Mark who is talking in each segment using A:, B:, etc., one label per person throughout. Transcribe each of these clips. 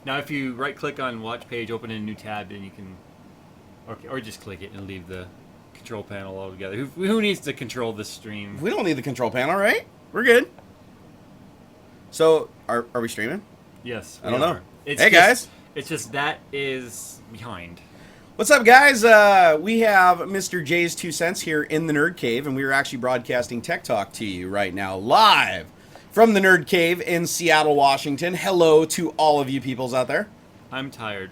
A: Now, if you right-click on Watch Page, open a new tab, then you can, or just click it and leave the control panel altogether. Who needs to control this stream?
B: We don't need the control panel, right? We're good. So, are we streaming?
A: Yes,
B: I don't know.
A: It's
B: hey, guys.
A: It's just that is behind.
B: What's up, guys? We have Mr. JayzTwoCents here in the Nerd Cave, and we are actually broadcasting Tech Talk to you right now, live from the Nerd Cave in Seattle, Washington. Hello to all of you peoples out there.
A: I'm tired.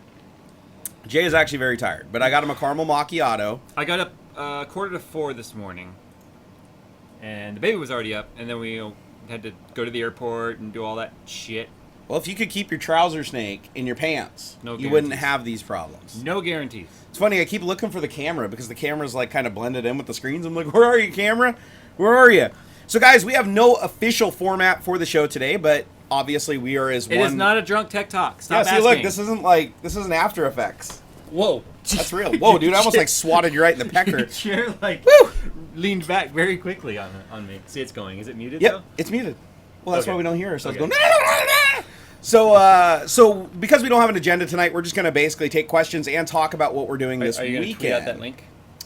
B: Jay is actually very tired, but I got him a caramel macchiato.
A: I got up 3:45 this morning, and the baby was already up, and then we had to go to the airport and do all that shit.
B: Well, if you could keep your trouser snake in your pants,
A: No
B: you wouldn't
A: guarantees.
B: have these problems.
A: No guarantees.
B: It's funny, I keep looking for the camera because the camera's like kind of blended in with the screens. I'm like, where are you, camera? Where are you? So, guys, we have no official format for the show today, but obviously we are as one.
A: It is not a drunk tech talk. Stop
B: yeah, see,
A: asking.
B: look, this isn't After Effects.
A: Whoa.
B: That's real. Whoa, dude, I almost like swatted you right in the pecker.
A: Your chair like leaned back very quickly on me. See, it's going. Is it muted?
B: Yep,
A: though?
B: it's muted. Well, that's
A: Okay.
B: why we don't hear ourselves
A: Okay.
B: go. No. So because we don't have an agenda tonight, we're just going to basically take questions and talk about what we're doing this
A: Are you gonna
B: weekend.
A: tweet out that link?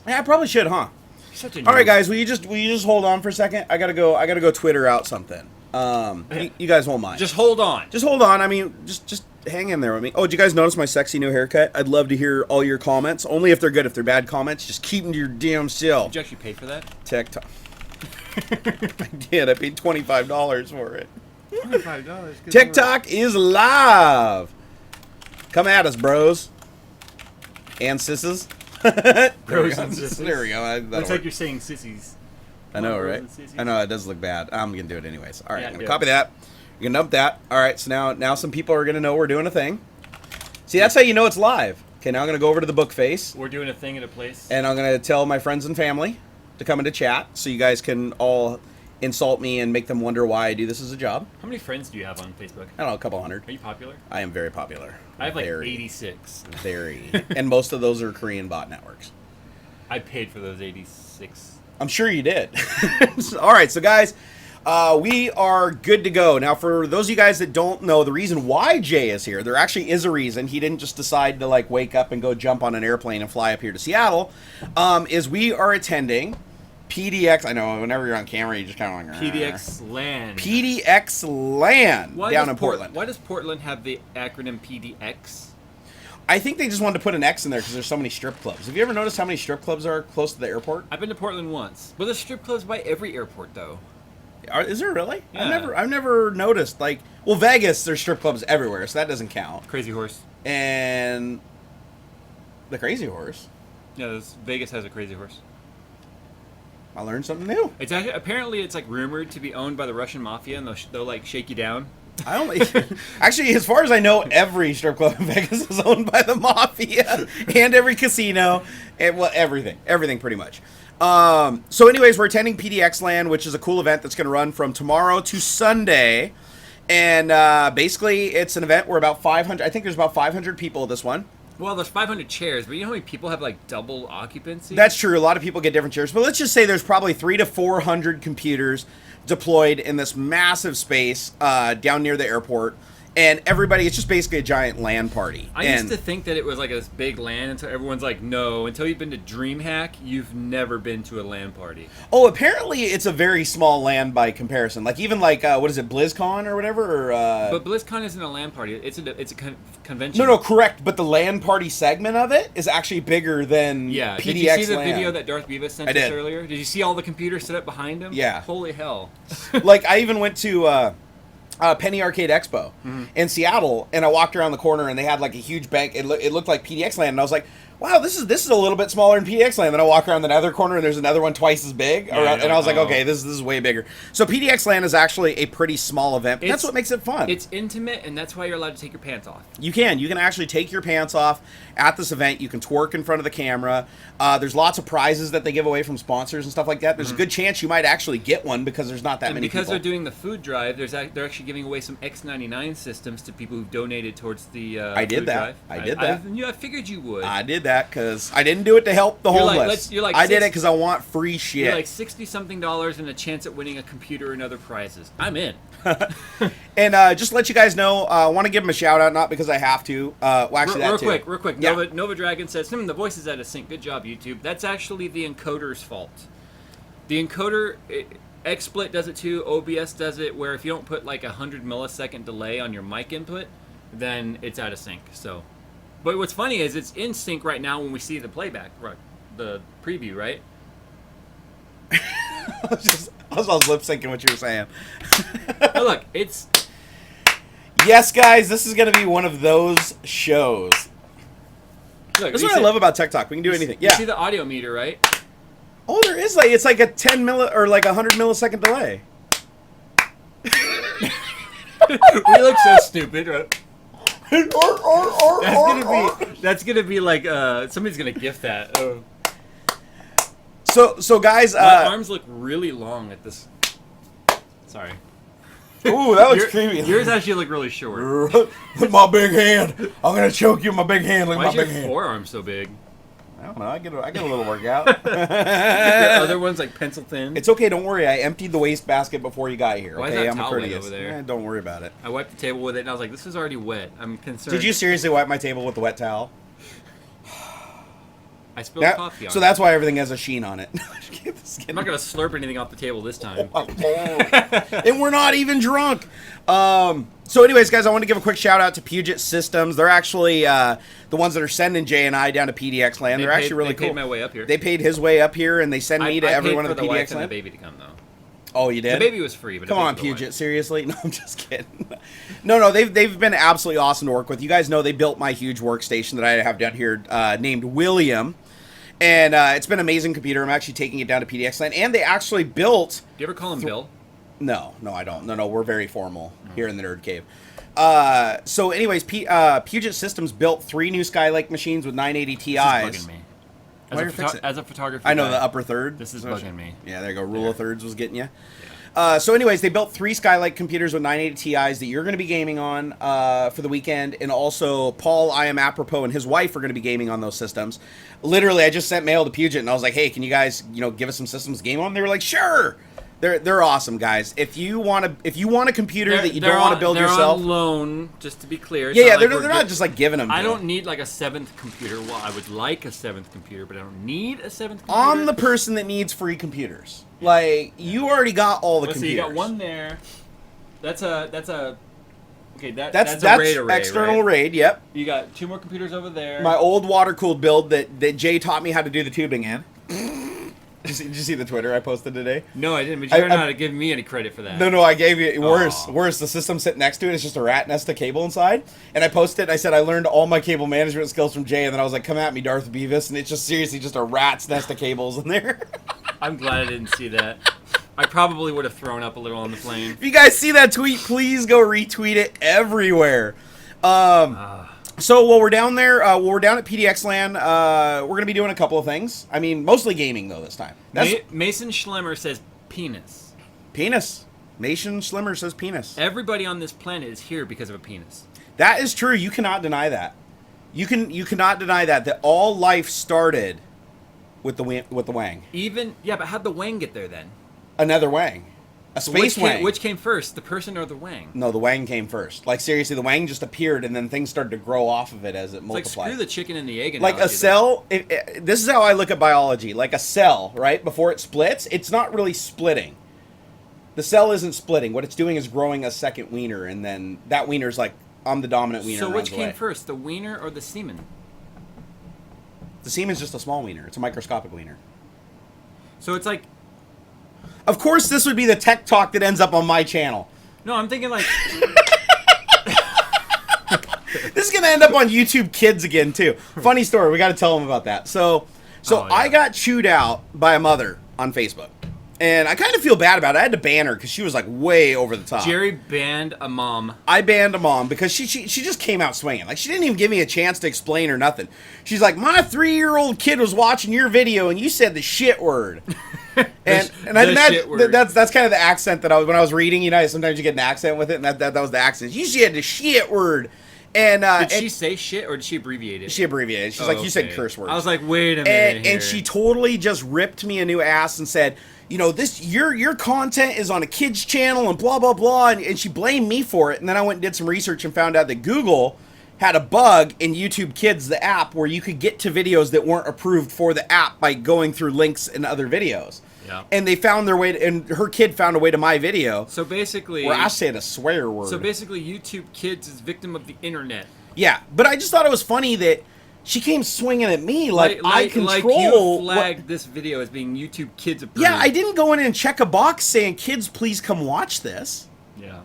B: Yeah, I probably should, huh?
A: You're such a
B: All right,
A: nerd.
B: guys, will you just hold on for a second? I gotta go Twitter out something. You guys won't mind.
A: Just hold on.
B: Just hold on. I mean, just hang in there with me. Oh, did you guys notice my sexy new haircut? I'd love to hear all your comments. Only if they're good. If they're bad comments, just keep them to your damn self.
A: Did you actually pay for that?
B: Tech Talk. I did. I paid $25 for it.
A: $25.
B: TikTok is live. Come at us, bros and sisses.
A: Bros and sisses.
B: There we go.
A: Looks like you're saying sissies.
B: I know,
A: Bros
B: right?
A: and sissies.
B: I know it does look bad. I'm gonna do it anyways. All right,
A: Yeah,
B: I'm
A: do
B: gonna
A: it.
B: copy that. You're gonna dump that. All right, so now some people are gonna know we're doing a thing. See, that's how you know it's live. Okay, now I'm gonna go over to the book face,
A: We're doing a thing at a place.
B: and I'm gonna tell my friends and family to come into chat, so you guys can all insult me and make them wonder why I do this as a job.
A: How many friends do you have on Facebook?
B: I don't know, a couple hundred.
A: Are you popular?
B: I am very popular.
A: I have like
B: very,
A: 86.
B: Very, and most of those are Korean bot networks.
A: I paid for those 86.
B: I'm sure you did. All right, so guys, we are good to go. Now, for those of you guys that don't know, the reason why Jay is here, there actually is a reason. He didn't just decide to like wake up and go jump on an airplane and fly up here to Seattle. Is we are attending PDX. I know whenever you're on camera, you just kind of like
A: PDX LAN.
B: PDX LAN down in Portland.
A: Why does Portland have the acronym PDX?
B: I think they just wanted to put an X in there because there's so many strip clubs. Have you ever noticed how many strip clubs are close to the airport?
A: I've been to Portland once. But there's strip clubs by every airport, though.
B: Is there really?
A: Yeah.
B: I've never noticed. Like, well, Vegas, there's strip clubs everywhere, so that doesn't count.
A: Crazy Horse.
B: And the Crazy Horse.
A: Yeah, Vegas has a Crazy Horse.
B: I learned something new.
A: It's actually, apparently it's like rumored to be owned by the Russian mafia, and they'll like shake you down.
B: I only actually, as far as I know, every strip club in Vegas is owned by the mafia, and every casino, and well, everything pretty much. So, anyways, we're attending PDX LAN, which is a cool event that's going to run from tomorrow to Sunday, and basically, it's an event where about 500. I think there's about 500 people at this one.
A: Well, there's 500 chairs, but you know how many people have like double occupancy?
B: That's true. A lot of people get different chairs, but let's just say there's probably 300 to 400 computers deployed in this massive space down near the airport, and everybody, it's just basically a giant LAN party.
A: I used to think that it was like this big LAN until everyone's like, no, until you've been to DreamHack, you've never been to a LAN party.
B: Oh, apparently it's a very small LAN by comparison. Like even like what is it, BlizzCon or whatever? Or,
A: But BlizzCon isn't a LAN party. It's a convention.
B: no, correct. But the LAN party segment of it is actually bigger than
A: Yeah.
B: PDX
A: Did you see the
B: LAN.
A: video that Darth Beavis sent
B: I
A: us
B: did.
A: earlier? Did you see all the computers set up behind him?
B: Yeah.
A: Holy hell.
B: Like I even went to Penny Arcade Expo in Seattle, and I walked around the corner, and they had like a huge bank. It looked like PDX LAN, and I was like, wow, this is a little bit smaller than PDX LAN. Then I walk around the other corner, and there's another one twice as big,
A: Yeah,
B: and I was like,
A: oh.
B: okay, this is way bigger. So PDX LAN is actually a pretty small event, but that's
A: It's-
B: what makes it fun.
A: It's intimate, and that's why you're allowed to take your pants off.
B: You can actually take your pants off at this event. You can twerk in front of the camera. There's lots of prizes that they give away from sponsors and stuff like that. There's a good chance you might actually get one because there's not that
A: And
B: many
A: because
B: people.
A: they're doing the food drive, they're actually giving away some X99 systems to people who've donated towards the
B: I did
A: food
B: that.
A: drive.
B: I did that.
A: I figured you would.
B: I did that. that because I didn't do it to help the homeless. I did it because I want free shit.
A: You're like $60-something and a chance at winning a computer and other prizes. I'm in.
B: And just to let you guys know, I want to give him a shout out, not because I have to. Well, actually,
A: real quick.
B: Yeah.
A: Nova Dragon says, the voice is out of sync. Good job, YouTube. That's actually the encoder's fault. The encoder, XSplit does it too. OBS does it, where if you don't put like 100 millisecond delay on your mic input, then it's out of sync. So, but what's funny is it's in sync right now when we see the playback, right? The preview, right?
B: I was lip syncing what you were saying.
A: Oh, look, it's.
B: Yes, guys, this is going to be one of those shows.
A: Look,
B: That's what I love about TikTok. We can do anything.
A: You see the audio meter, right?
B: Oh, there is it's like a 10 or like 100 millisecond delay.
A: We look so stupid, right? That's gonna be like somebody's gonna gift that.
B: So guys,
A: my arms look really long at this. Sorry.
B: Ooh, that was creepy.
A: Yours actually look really short.
B: My big hand. I'm gonna choke you with my big hand. Look at my big hand.
A: Why is your forearm so big?
B: I don't know. I get a little workout.
A: Your other one's like pencil thin.
B: It's okay. Don't worry. I emptied the wastebasket before you got here.
A: Why
B: Okay,
A: is that
B: I'm
A: towel
B: courteous.
A: over there?
B: Don't worry about it.
A: I wiped the table with it, and I was like, "This is already wet." I'm concerned.
B: Did you seriously wipe my table with the wet towel?
A: I spilled coffee on it.
B: So that's why everything has a sheen on it.
A: I'm not gonna slurp anything off the table this time.
B: And we're not even drunk. So anyways, guys, I want to give a quick shout out to Puget Systems. They're actually the ones that are sending Jay and I down to PDX LAN. They're actually really cool.
A: They paid my way up here.
B: They paid his way up here, and they send me to every one of the PDX LAN.
A: I paid for the wife and the baby to come, though.
B: Oh, you did?
A: The baby was free. But
B: come on, Puget. Seriously? No, I'm just kidding. No, they've been absolutely awesome to work with. You guys know they built my huge workstation that I have down here named William. And it's been an amazing computer. I'm actually taking it down to PDX LAN. And they actually built...
A: Do you ever call him Bill?
B: No, I don't. No, we're very formal here in the Nerd Cave. So anyways, Puget Systems built 3 new Skylake machines with 980 Ti's.
A: This is bugging me. As a photographer,
B: I know the upper third.
A: This is bugging me.
B: Yeah, there you go. Rule of thirds was getting you. Yeah. So anyways, they built 3 Skylake computers with 980 Ti's that you're going to be gaming on for the weekend. And also, Paul, I am apropos, and his wife are going to be gaming on those systems. Literally, I just sent mail to Puget, and I was like, hey, can you guys, give us some systems to game on? They were like, sure. They're awesome, guys. If you want a computer that you don't want to build yourself,
A: they're on loan. Just to be clear,
B: yeah, they're not just like giving them.
A: I don't need like a 7th computer. Well, I would like a 7th computer, but I don't need a 7th computer.
B: I'm the person that needs free computers. Like you already got all the computers.
A: So you got one there. That's a. Okay,
B: that's
A: a RAID array,
B: external
A: right?
B: RAID. Yep.
A: You got 2 more computers over there.
B: My old water cooled build that Jay taught me how to do the tubing in. Did you see the Twitter I posted today?
A: No, I didn't. But you're not giving me any credit for that.
B: No, I gave you worse. The system sitting next to it is just a rat nest of cable inside. And I posted. I said I learned all my cable management skills from Jay, and then I was like, "Come at me, Darth Beavis!" And it's just seriously just a rat's nest of cables in there.
A: I'm glad I didn't see that. I probably would have thrown up a little on the plane.
B: If you guys see that tweet, please go retweet it everywhere. So while we're down there, we're down at PDX LAN, we're going to be doing a couple of things. I mean, mostly gaming, though, this time.
A: Mason Schlemmer says penis.
B: Penis. Mason Schlemmer says penis.
A: Everybody on this planet is here because of a penis.
B: That is true. You cannot deny that. You cannot deny that all life started with the wang.
A: But how'd the wang get there then?
B: Another wang. A space wang.
A: Which came first, the person or the wang?
B: No, the wang came first. Like, seriously, the wang just appeared, and then things started to grow off of it as it multiplied.
A: Like, screw the chicken and the egg
B: analogy. Like, a cell, this is how I look at biology. Like, a cell, right, before it splits, it's not really splitting. The cell isn't splitting. What it's doing is growing a second wiener, and then that wiener's like, I'm the dominant wiener.
A: So which came first, the wiener or the semen?
B: The semen's just a small wiener. It's a microscopic wiener.
A: So it's like...
B: Of course, this would be the tech talk that ends up on my channel.
A: No, I'm thinking like...
B: This is going to end up on YouTube Kids again, too. Funny story. We got to tell them about that. So I got chewed out by a mother on Facebook. And I kind of feel bad about it. I had to ban her because she was like way over the top.
A: Jerry banned a mom.
B: I banned a mom because she just came out swinging. Like, she didn't even give me a chance to explain or nothing. She's like, my 3-year-old kid was watching your video and you said the shit word. And I imagine that's kind of the accent that when I was reading, sometimes you get an accent with it, and that was the accent. You said the shit word. And
A: did she say shit or did she abbreviate it?
B: She abbreviated. She's like, you said
A: okay.
B: curse words.
A: I was like, wait a minute.
B: And she totally just ripped me a new ass and said, you know, this your content is on a kid's channel and blah blah blah, and she blamed me for it. And then I went and did some research and found out that Google had a bug in YouTube Kids, the app, where you could get to videos that weren't approved for the app by going through links in other videos.
A: Yeah.
B: And they found their way to, and her kid found a way to my video.
A: So basically,
B: where I said a swear word.
A: So basically, YouTube Kids is victim of the internet.
B: Yeah, but I just thought it was funny that she came swinging at me like I control.
A: Like you flagged this video as being YouTube Kids approved.
B: Yeah, I didn't go in and check a box saying, kids, please come watch this.
A: Yeah.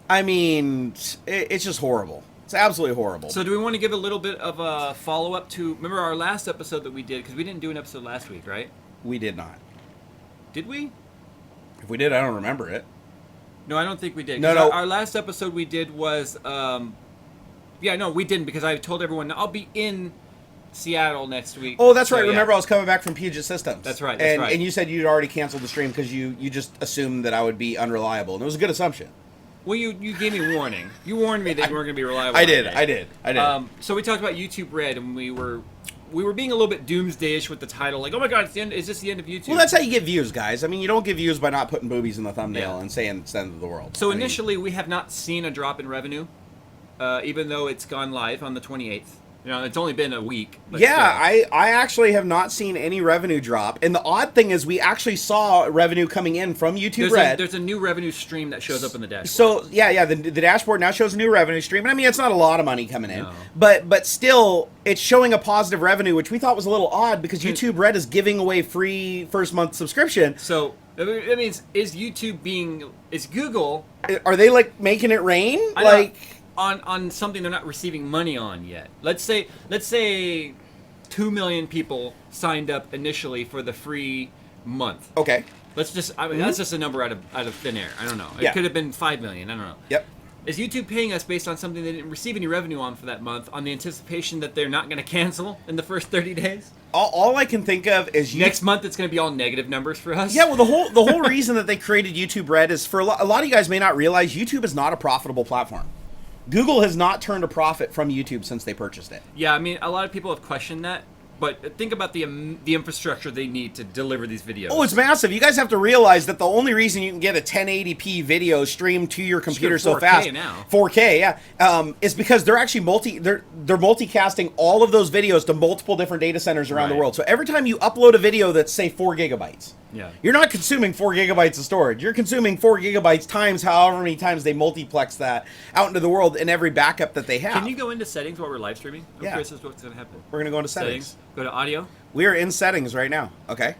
B: I mean, it's just horrible. It's absolutely horrible.
A: So do we want to give a little bit of a follow-up to, remember our last episode that we did, because we didn't do an episode last week, right?
B: We did not.
A: Did we?
B: If we did, I don't remember it.
A: No, I don't think we did.
B: No.
A: Our last episode we did was, yeah, no, we didn't, because I told everyone, I'll be in Seattle next week.
B: Oh, that's right.
A: So, yeah.
B: Remember, I was coming back from Puget Systems.
A: That's right.
B: And you said you'd already canceled the stream because you just assumed that I would be unreliable. And it was a good assumption.
A: Well, you gave me warning. You warned me that you weren't going to be reliable.
B: I did.
A: So we talked about YouTube Red, and we were being a little bit doomsday-ish with the title. Like, oh my god, it's the end. Is this the end of YouTube?
B: Well, that's how you get views, guys. I mean, you don't get views by not putting boobies in the thumbnail and saying it's the end of the world.
A: So initially, we have not seen a drop in revenue, even though it's gone live on the 28th. You know, it's only been a week. But
B: yeah, I actually have not seen any revenue drop. And the odd thing is we actually saw revenue coming in from YouTube Red.
A: There's a new revenue stream that shows up in the dashboard.
B: So, yeah, the dashboard now shows a new revenue stream. And I mean, it's not a lot of money coming in. No. But still, it's showing a positive revenue, which we thought was a little odd because YouTube Red is giving away free first month subscription.
A: So, I mean, is Google...
B: Are they, like, making it rain?
A: On something they're not receiving money on yet. Let's say 2 million people signed up initially for the free month.
B: Okay.
A: That's just a number out of thin air. I don't know. It could have been 5 million. I don't know.
B: Yep.
A: Is YouTube paying us based on something they didn't receive any revenue on for that month, on the anticipation that they're not going to cancel in the first 30 days?
B: All I can think of is
A: next month it's going to be all negative numbers for us.
B: Yeah, well, the whole reason that they created YouTube Red is for a lot of you guys may not realize YouTube is not a profitable platform. Google has not turned a profit from YouTube since they purchased it.
A: Yeah, I mean, a lot of people have questioned that, but think about the infrastructure they need to deliver these videos.
B: Oh, it's massive. You guys have to realize that the only reason you can get a 1080p video streamed to your computer so fast,
A: now.
B: 4K, yeah, is because they're actually they're multicasting all of those videos to multiple different data centers around the world. So every time you upload a video that's say 4 gigabytes.
A: Yeah.
B: You're not consuming 4 gigabytes of storage. You're consuming 4 gigabytes times however many times they multiplex that out into the world in every backup that they have.
A: Can you go into settings while we're live streaming? I'm
B: yeah.
A: curious as to what's going to happen.
B: We're going to go into settings.
A: Go to audio.
B: We are in settings right now. Okay.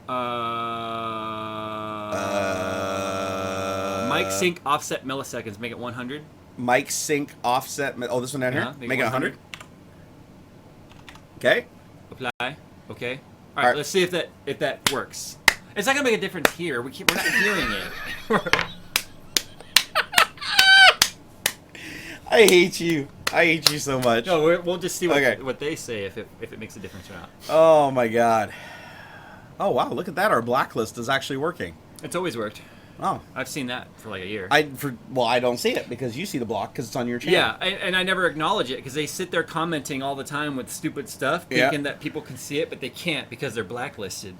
A: Mic sync offset milliseconds. Make it 100.
B: Mic sync offset. Oh, this one down here? Make it 100. Okay.
A: Apply. Okay. All right. Let's see if that works. It's not gonna make a difference here. We're not hearing it.
B: I hate you. I hate you so much.
A: No, we'll just see what they say if it makes a difference or not.
B: Oh my god. Oh wow, look at that. Our blacklist is actually working.
A: It's always worked.
B: Oh,
A: I've seen that for like a year.
B: I don't see it because you see the block because it's on your channel.
A: Yeah, and I never acknowledge it because they sit there commenting all the time with stupid stuff, thinking that people can see it, but they can't because they're blacklisted.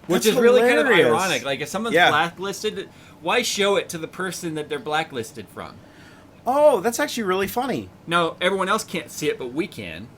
A: Which is really kind of ironic. Like, if someone's blacklisted, why show it to the person that they're blacklisted from?
B: Oh, that's actually really funny.
A: No, everyone else can't see it, but we can.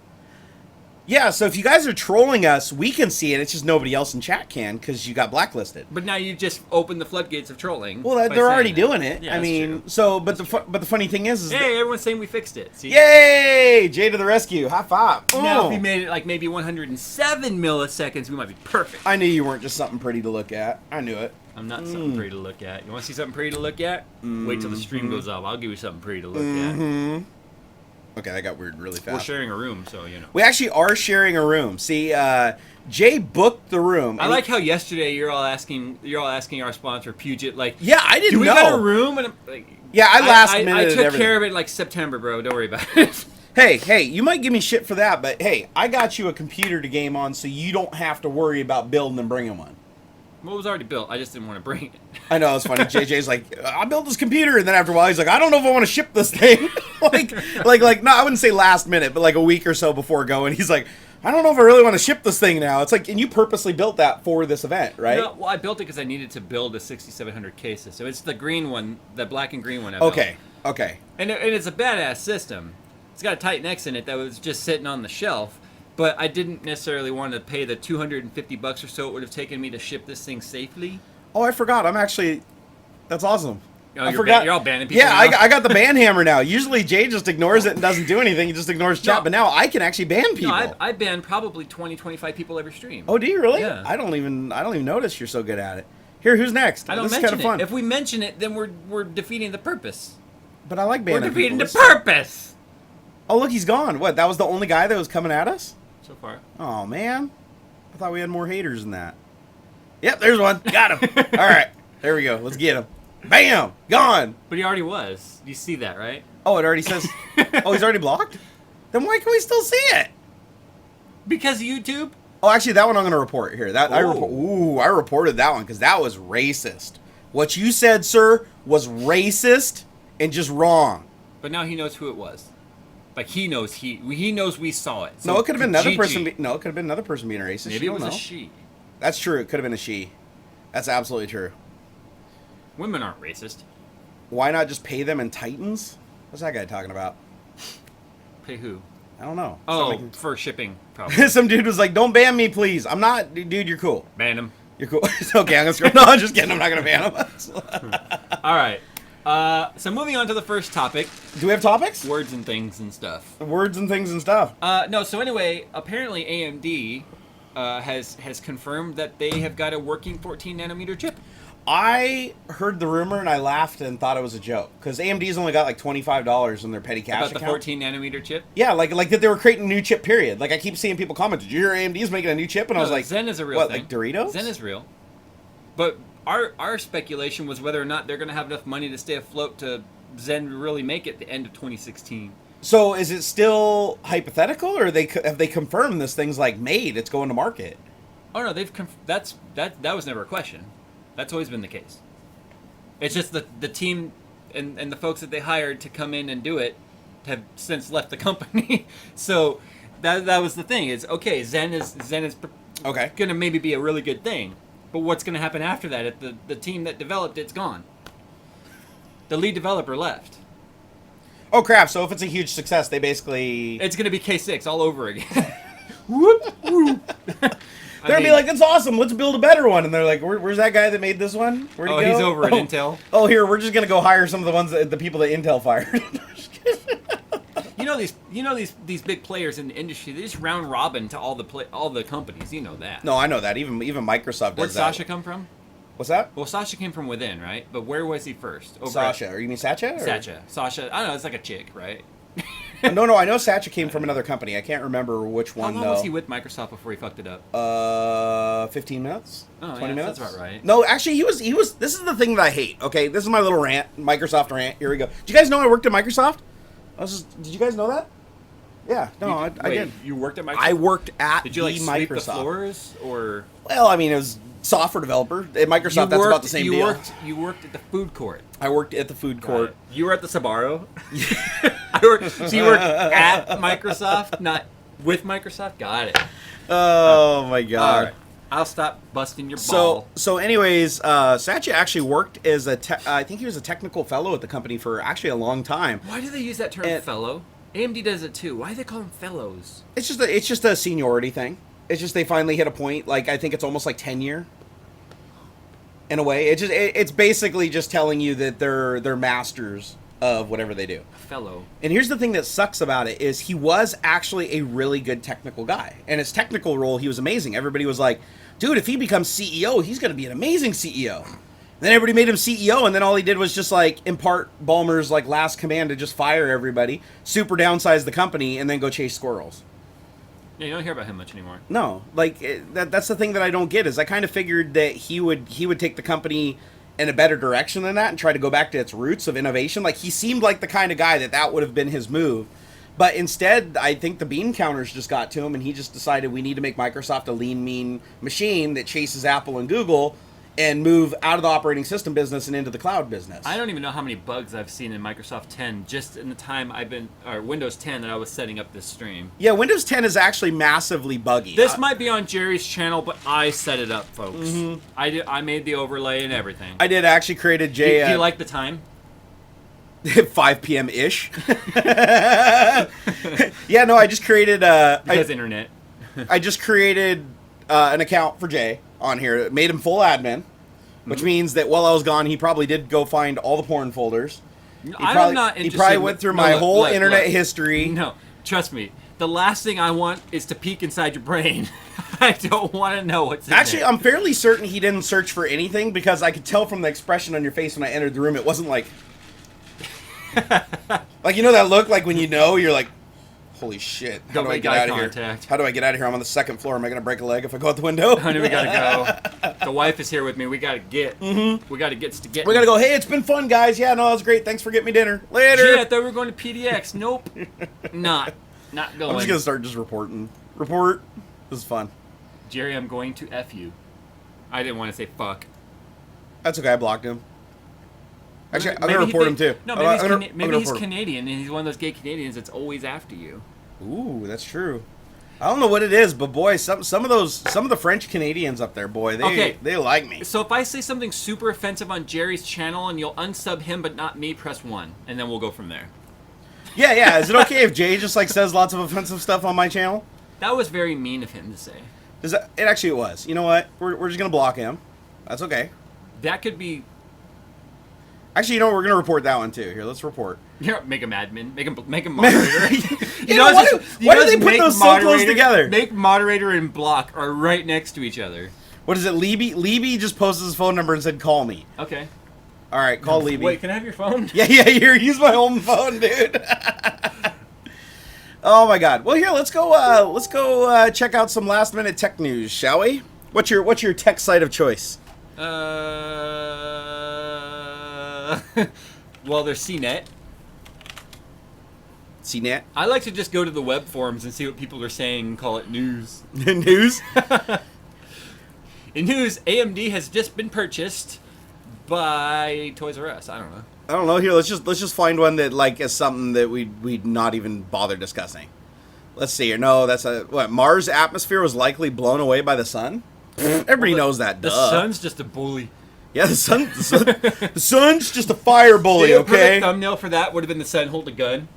B: Yeah, so if you guys are trolling us, we can see it. It's just nobody else in chat can because you got blacklisted.
A: But now you just opened the floodgates of trolling.
B: Well, they're already doing it.
A: Yeah,
B: I mean,
A: true.
B: so but the funny thing is
A: hey, everyone's saying we fixed it. See?
B: Yay! Jay to the rescue! High five!
A: Now, if we made it like maybe 107 milliseconds, we might be perfect.
B: I knew you weren't just something pretty to look at. I knew it.
A: I'm not something pretty to look at. You want to see something pretty to look at? Wait till the stream goes up. I'll give you something pretty to look at.
B: Okay, that got weird really fast.
A: We're sharing a room, so you know.
B: We actually are sharing a room. See, Jay booked the room.
A: I like how yesterday you're all asking our sponsor Puget, like,
B: yeah, I didn't know.
A: Do we got a room? And like,
B: yeah, I
A: took care of it in like September, bro. Don't worry about it.
B: Hey, you might give me shit for that, but hey, I got you a computer to game on, so you don't have to worry about building and bringing one.
A: Well, it was already built. I just didn't want to bring it.
B: I know, it's funny. JJ's like, I built this computer, and then after a while, he's like, I don't know if I want to ship this thing. like, no, I wouldn't say last minute, but like a week or so before going, he's like, I don't know if I really want to ship this thing now. It's like, and you purposely built that for this event, right?
A: No, well, I built it because I needed to build a 6700 case. So it's the green one, the black and green one I built.
B: Okay.
A: And it's a badass system. It's got a Titan-X in it that was just sitting on the shelf. But I didn't necessarily want to pay the $250 or so it would have taken me to ship this thing safely.
B: Oh, I forgot. That's awesome.
A: Oh,
B: I forgot.
A: You're all banning people.
B: Yeah,
A: now?
B: I got the ban hammer now. Usually Jay just ignores it and doesn't do anything. He just ignores chat.
A: No.
B: But now I can actually ban people.
A: No, I ban probably 20, 25 people every stream.
B: Oh, do you really?
A: Yeah.
B: I don't even notice you're so good at it. Here, who's next?
A: I don't
B: this is
A: mention
B: kind of fun.
A: it. If we mention it, then we're defeating the purpose.
B: But I like banning
A: We're defeating
B: people.
A: the purpose.
B: Oh, look, he's gone. What? That was the only guy that was coming at us?
A: So far.
B: Oh, man. I thought we had more haters than that. Yep, there's one. Got him. All right. There we go. Let's get him. Bam! Gone.
A: But he already was. You see that, right?
B: Oh, it already says... Oh, he's already blocked? Then why can we still see it?
A: Because YouTube?
B: Oh, actually, that one I'm going to report here. I
A: Oh.
B: reported that one because that was racist. What you said, sir, was racist and just wrong.
A: But now he knows who it was. Like he knows we saw it. So
B: No, it could have been another
A: Gigi.
B: person. No, it could have been another person being racist.
A: Maybe
B: You
A: it
B: don't
A: was a
B: know.
A: she.
B: That's true. It could have been a she. That's absolutely true.
A: Women aren't racist.
B: Why not just pay them in Titans? What's that guy talking about?
A: Pay who?
B: I don't know.
A: Oh, for shipping, probably.
B: Some dude was like, "Don't ban me, please." I'm not, dude. You're cool.
A: Ban him.
B: You're cool. It's okay. I'm gonna scroll. No, I'm just kidding. I'm not gonna ban him.
A: All right. So moving on to the first topic.
B: Do we have topics?
A: Words and things and stuff.
B: Words and things and stuff.
A: No. So anyway, apparently AMD has confirmed that they have got a working 14 nanometer chip.
B: I heard the rumor and I laughed and thought it was a joke because AMD's only got like $25 in their petty cash
A: About the
B: account.
A: 14 nanometer chip.
B: Yeah, like that they were creating a new chip. Period. Like I keep seeing people comment, "Did you hear AMD's making a new chip?" And I was like,
A: Zen is a real
B: "What?
A: thing.
B: Like Doritos?"
A: Zen is real. But our speculation was whether or not they're going to have enough money to stay afloat to Zen really make it the end of 2016.
B: So is it still hypothetical, or have they confirmed this thing's like made? It's going to market.
A: Oh no, that was never a question. That's always been the case. It's just the team and the folks that they hired to come in and do it have since left the company. So that was the thing. Is okay. Zen is
B: Okay.
A: going to maybe be a really good thing, but what's going to happen after that? If the team that developed it's gone, the lead developer left.
B: Oh crap! So if it's a huge success, they basically
A: It's going to be K6 all over again. Whoop, whoop.
B: they're gonna be like, "It's awesome. Let's build a better one." And they're like, "Where's that guy that made this one? Where'd he go?"
A: He's over at Intel.
B: Oh, here we're just gonna go hire some of the people that Intel fired.
A: You know these big players in the industry. They just round robin to all the companies. You know that.
B: No, I know that. Even Microsoft does
A: Where'd
B: that.
A: Sasha come from?
B: What's that?
A: Well, Sasha came from within, right? But where was he first? Over
B: Sasha. Or you mean Satcha? Or?
A: Sasha. Sasha. I don't know. It's like a chick, right?
B: No. I know Satcha came from another company. I can't remember which
A: How
B: one
A: long
B: though.
A: was he with Microsoft before he fucked it up?
B: 15 minutes.
A: Oh,
B: 20
A: yeah,
B: minutes.
A: that's about right.
B: No, actually, he was. This is the thing that I hate. Okay, this is my little rant, Microsoft rant. Here we go. Did you guys know I worked at Microsoft? Did you guys know that? Yeah. No, I did.
A: You worked at Microsoft?
B: I worked at
A: Did you like
B: the
A: sweep
B: Microsoft.
A: the floors or?
B: Well, I mean, it was software developer at Microsoft. That's about the same deal.
A: You worked at the food court.
B: I worked at the food court.
A: You were at the Sabaro. So you worked at Microsoft, not with Microsoft. Got it.
B: Oh my god.
A: All right. I'll stop busting your ball.
B: So anyways, Satya actually worked as I think he was a technical fellow at the company for actually a long time.
A: Why do they use that term, fellow? AMD does it too. Why do they call them fellows?
B: It's just a seniority thing. It's just they finally hit a point. Like I think it's almost like tenure. In a way, it's basically just telling you that they're masters of whatever they do.
A: Fellow.
B: And here's the thing that sucks about it is he was actually a really good technical guy. And his technical role, he was amazing. Everybody was like, dude, if he becomes CEO, he's going to be an amazing CEO. And then everybody made him CEO, and then all he did was just like impart Ballmer's like last command to just fire everybody, super downsize the company, and then go chase squirrels.
A: Yeah, you don't hear about him much anymore.
B: No, like that's the thing that I don't get is I kind of figured that he would take the company in a better direction than that and try to go back to its roots of innovation. Like he seemed like the kind of guy that would have been his move. But instead, I think the bean counters just got to him and he just decided we need to make Microsoft a lean, mean machine that chases Apple and Google and move out of the operating system business and into the cloud business.
A: I don't even know how many bugs I've seen in Microsoft 10 just in the time or Windows 10 that I was setting up this stream.
B: Yeah, Windows 10 is actually massively buggy.
A: This might be on Jerry's channel, but I set it up, folks.
B: Mm-hmm.
A: I made the overlay and everything.
B: I did actually create a
A: Do you like the time?
B: 5 p.m. ish. Yeah, no, I just created
A: Because internet.
B: I just created an account for Jay on here. Made him full admin, which means that while I was gone, he probably did go find all the porn folders.
A: I'm not interested.
B: He probably went through my whole internet history.
A: No, trust me. The last thing I want is to peek inside your brain. I don't want to know what's in
B: Actually,
A: there.
B: I'm fairly certain he didn't search for anything because I could tell from the expression on your face when I entered the room. It wasn't like... like, you know that look like when you know, you're like, holy shit, how do I get out of here? How do I get out of here? I'm on the second floor. Am I going to break a leg if I go out the window?
A: Honey, we got to go. The wife is here with me. We got to get. Mm-hmm. We got to get.
B: We got to go, hey, it's been fun, guys. Yeah, no, that was great. Thanks for getting me dinner. Later.
A: Yeah, I thought we were going to PDX. Nope. Not going.
B: I'm just going to start just reporting. Report. This is fun.
A: Jerry, I'm going to F you. I didn't want to say fuck.
B: That's okay. I blocked him. Actually, I'm going to report him too.
A: No, maybe he's Canadian, and he's one of those gay Canadians that's always after you.
B: Ooh, that's true. I don't know what it is, but boy, some of the French Canadians up there, boy, they like me.
A: So if I say something super offensive on Jerry's channel and you'll unsub him but not me, press 1, and then we'll go from there.
B: Yeah. Is it okay if Jay just like says lots of offensive stuff on my channel?
A: That was very mean of him to say.
B: It actually was. You know what? We're just gonna block him. That's okay.
A: That could be.
B: Actually, you know what? We're gonna report that one too. Here, let's report.
A: Here, make him admin. Make him moderator.
B: you know why do they put those so close together?
A: Make moderator and block are right next to each other.
B: What is it? Libby just posted his phone number and said, "Call me."
A: Okay.
B: All right, call Libby.
A: Wait, can I have your phone?
B: Yeah. Here, use my home phone, dude. Oh my God. Well, here, let's go check out some last minute tech news, shall we? What's your tech site of choice?
A: Well, there's CNET.
B: CNET?
A: I like to just go to the web forums and see what people are saying and call it news.
B: News?
A: In news, AMD has just been purchased by Toys R Us. I don't know.
B: Here, let's just find one that like is something that we'd not even bother discussing. Let's see here. No, that's Mars' atmosphere was likely blown away by the sun. Everybody knows that.
A: The sun's just a bully.
B: Yeah, the sun's just a fire bully.
A: The
B: Okay.
A: perfect thumbnail for that would have been the sun hold a gun.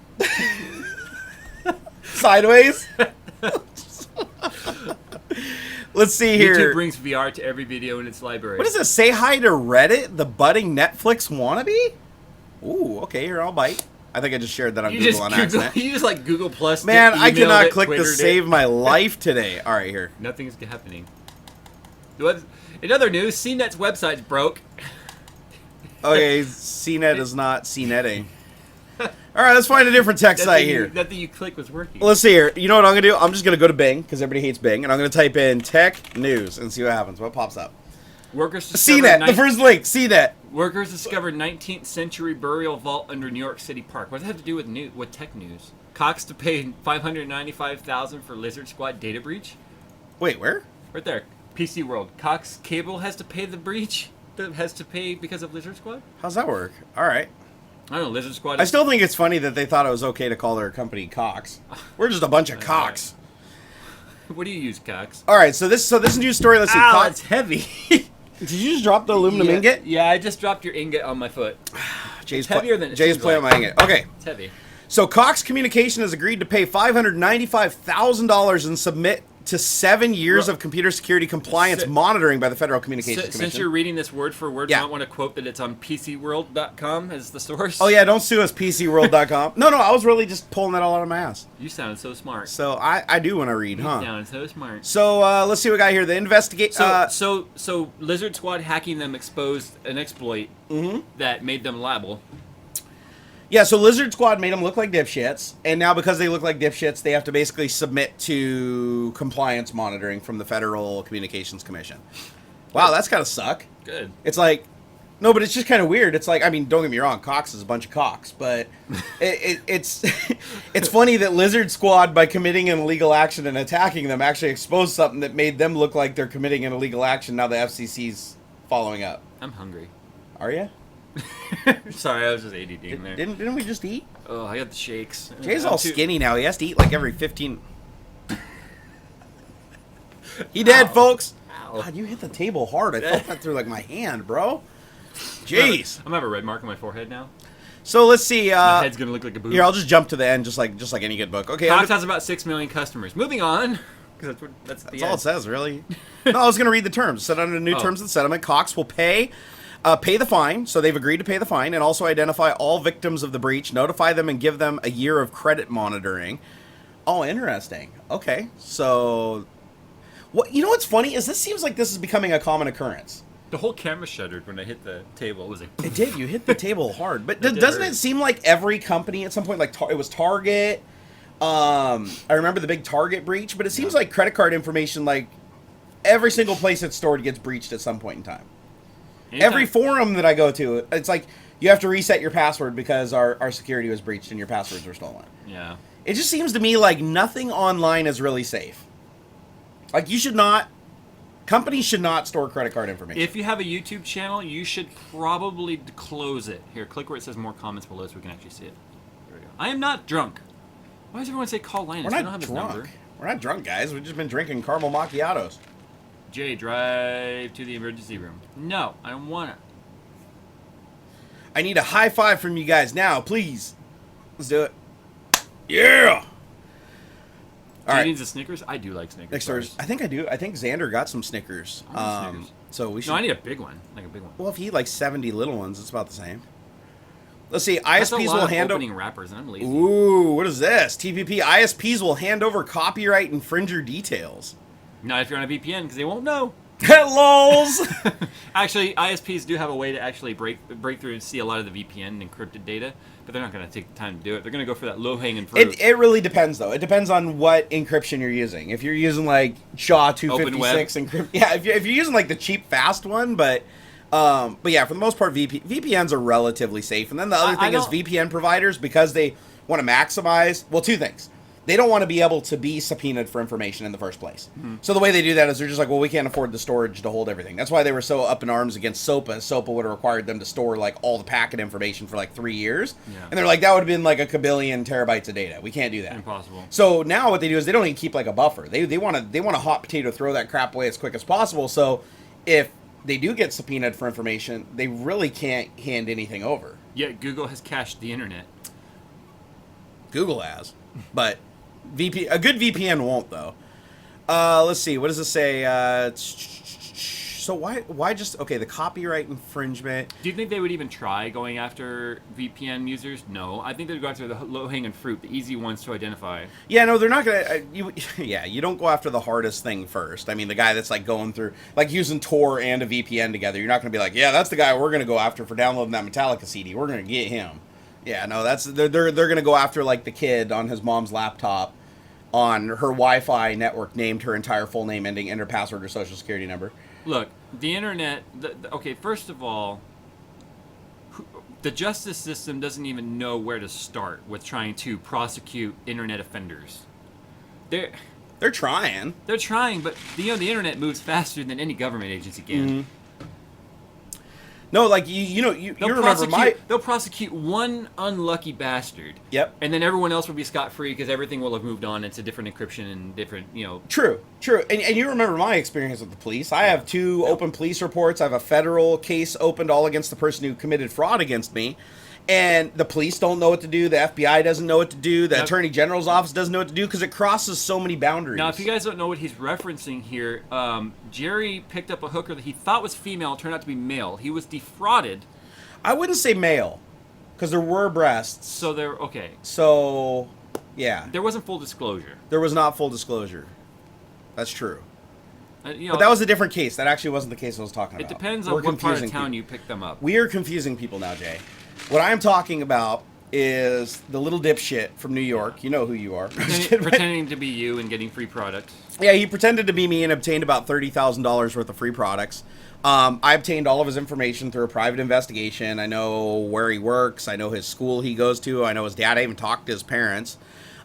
B: Sideways. Let's see here.
A: YouTube brings VR to every video in its library.
B: What does it say? Hi to Reddit, the budding Netflix wannabe? Ooh, okay, here, I'll bite. I think I just shared that on Google on accident.
A: You just like Google Plus.
B: Man, I cannot click to save my life today. All right, here.
A: Nothing's happening. In other news, CNET's website's broke.
B: Okay, CNET is not CNETing. All right, let's find a different tech site here.
A: That thing you click was working.
B: Let's see here. You know what I'm going to do? I'm just going to go to Bing, because everybody hates Bing, and I'm going to type in tech news and see what happens. What pops up? CNET, the first link, CNET.
A: Workers discovered 19th century burial vault under New York City Park. What does that have to do with tech news? Cox to pay $595,000 for Lizard Squad data breach?
B: Wait, where?
A: Right there. PC World. Cox Cable has to pay the breach? Has to pay because of Lizard Squad?
B: How's that work? All right.
A: I don't know, Lizard Squad.
B: I still think it's funny that they thought it was okay to call their company Cox. We're just a bunch of cocks.
A: What do you use, Cox?
B: All right, so this news story. Let's see.
A: Ow, it's heavy.
B: Did you just drop the aluminum ingot?
A: Yeah, I just dropped your ingot on my foot.
B: Jay's
A: heavier than it
B: Jay's
A: seems
B: playing
A: like.
B: my ingot. Okay.
A: It's heavy.
B: So Cox Communication has agreed to pay $595,000 and submit to 7 years of computer security compliance monitoring by the Federal Communications Commission.
A: Since you're reading this word for word,
B: Yeah.
A: you might want to quote that it's on PCWorld.com as the source.
B: Oh yeah, don't sue us, PCWorld.com. No, I was really just pulling that all out of my ass.
A: You sound so smart.
B: So I do want to read, huh?
A: You sound so smart.
B: So let's see what we got here. The investigate.
A: So Lizard Squad hacking them exposed an exploit that made them liable.
B: Yeah, so Lizard Squad made them look like dipshits, and now because they look like dipshits, they have to basically submit to compliance monitoring from the Federal Communications Commission. Wow, that's gotta suck.
A: Good.
B: It's like, no, but it's just kind of weird. It's like, I mean, don't get me wrong, Cox is a bunch of cocks, but it's it's funny that Lizard Squad, by committing an illegal action and attacking them, actually exposed something that made them look like they're committing an illegal action. Now the FCC's following up.
A: I'm hungry.
B: Are you?
A: Sorry, I was just ADDing there.
B: Didn't we just eat?
A: Oh, I got the shakes.
B: Jay's all skinny now. He has to eat like every 15. He dead, folks.
A: Ow.
B: God, you hit the table hard. I felt that through like my hand, bro. Jeez.
A: I'm gonna have a red mark on my forehead now.
B: So let's see.
A: My head's gonna look like a boob.
B: Here, I'll just jump to the end, just like any good book. Okay.
A: Cox has about 6 million customers. Moving on, because that's
B: all it says, really. No, I was going to read the terms. Set under new terms of the settlement, Cox will pay the fine, so they've agreed to pay the fine, and also identify all victims of the breach, notify them, and give them a year of credit monitoring. Oh, interesting. Okay, so you know what's funny is this seems like this is becoming a common occurrence.
A: The whole camera shuddered when I hit the table. It was like...
B: It did. You hit the table hard. But doesn't it seem like every company at some point, like it was Target... I remember the big Target breach, but it seems like credit card information, like every single place it's stored gets breached at some point in time. Anytime. Every forum that I go to, it's like you have to reset your password because our security was breached and your passwords were stolen.
A: Yeah.
B: It just seems to me like nothing online is really safe. Like companies should not store credit card information.
A: If you have a YouTube channel, you should probably close it. Here, click where it says more comments below so we can actually see it. There we go. I am not drunk. Why does everyone say call Linus?
B: We're not drunk. We're not drunk, guys. We've just been drinking caramel macchiatos.
A: Jay, drive to the emergency room. No, I don't want it.
B: I need a high five from you guys now, please. Let's do it. Yeah!
A: All right. Needs a Snickers? I do like Snickers.
B: I think I do. I think Xander got some Snickers. So we should...
A: No, I need a big one. Like a big one.
B: Well, if you eat like 70 little ones, it's about the same. Let's see. ISPs will hand over
A: wrappers, and I'm lazy.
B: Ooh, what is this? TPP. ISPs will hand over copyright infringer details.
A: Not if you're on a VPN, because they won't know.
B: LOLs.
A: Actually, ISPs do have a way to actually break through and see a lot of the VPN encrypted data, but they're not going to take the time to do it. They're going to go for that low-hanging fruit.
B: It really depends, though. It depends on what encryption you're using. If you're using like SHA-256 encryption, yeah. If you're using like the cheap, fast one, but yeah, for the most part, VPNs are relatively safe. And then the other thing is VPN providers, because they want to maximize, well, two things. They don't want to be able to be subpoenaed for information in the first place. Mm-hmm. So the way they do that is they're just like, well, we can't afford the storage to hold everything. That's why they were so up in arms against SOPA. SOPA would have required them to store like all the packet information for like 3 years. Yeah. And they're like, that would have been like a kabillion terabytes of data. We can't do that.
A: Impossible.
B: So now what they do is they don't even keep like a buffer. They want to hot potato throw that crap away as quick as possible. So if they do get subpoenaed for information, they really can't hand anything over.
A: Yet Google has cached the internet.
B: Google has, but a good VPN won't, though. Let's see. What does it say? So why just... Okay, the copyright infringement.
A: Do you think they would even try going after VPN users? No. I think they'd go after the low-hanging fruit, the easy ones to identify.
B: Yeah, no, they're not going to... you don't go after the hardest thing first. I mean, the guy that's like going through... Like using Tor and a VPN together. You're not going to be like, yeah, that's the guy we're going to go after for downloading that Metallica CD. We're going to get him. Yeah, no, they're going to go after like the kid on his mom's laptop on her Wi-Fi network, named her entire full name, ending in her password or social security number.
A: Look, the internet... okay, first of all, the justice system doesn't even know where to start with trying to prosecute internet offenders. They're
B: trying.
A: They're trying, but the internet moves faster than any government agency can. Mm-hmm.
B: No, like you remember
A: they'll prosecute one unlucky bastard.
B: Yep.
A: And then everyone else will be scot-free because everything will have moved on into different encryption and different,
B: True. And you remember my experience with the police. I have 2 open police reports. I have a federal case opened all against the person who committed fraud against me. And the police don't know what to do. The FBI doesn't know what to do. The Attorney General's office doesn't know what to do because it crosses so many boundaries.
A: Now, if you guys don't know what he's referencing here, Jerry picked up a hooker that he thought was female, turned out to be male. He was defrauded.
B: I wouldn't say male because there were breasts.
A: So okay.
B: So, yeah.
A: There wasn't full disclosure.
B: There was not full disclosure. That's true. But that was a different case. That actually wasn't the case I was talking about.
A: It depends on what part of town you picked them up.
B: We are confusing people now, Jay. What I'm talking about is the little dipshit from New York. You know who you are.
A: Pretending to be you and getting free product.
B: Yeah, he pretended to be me and obtained about $30,000 worth of free products. I obtained all of his information through a private investigation. I know where he works. I know his school he goes to. I know his dad. I even talked to his parents.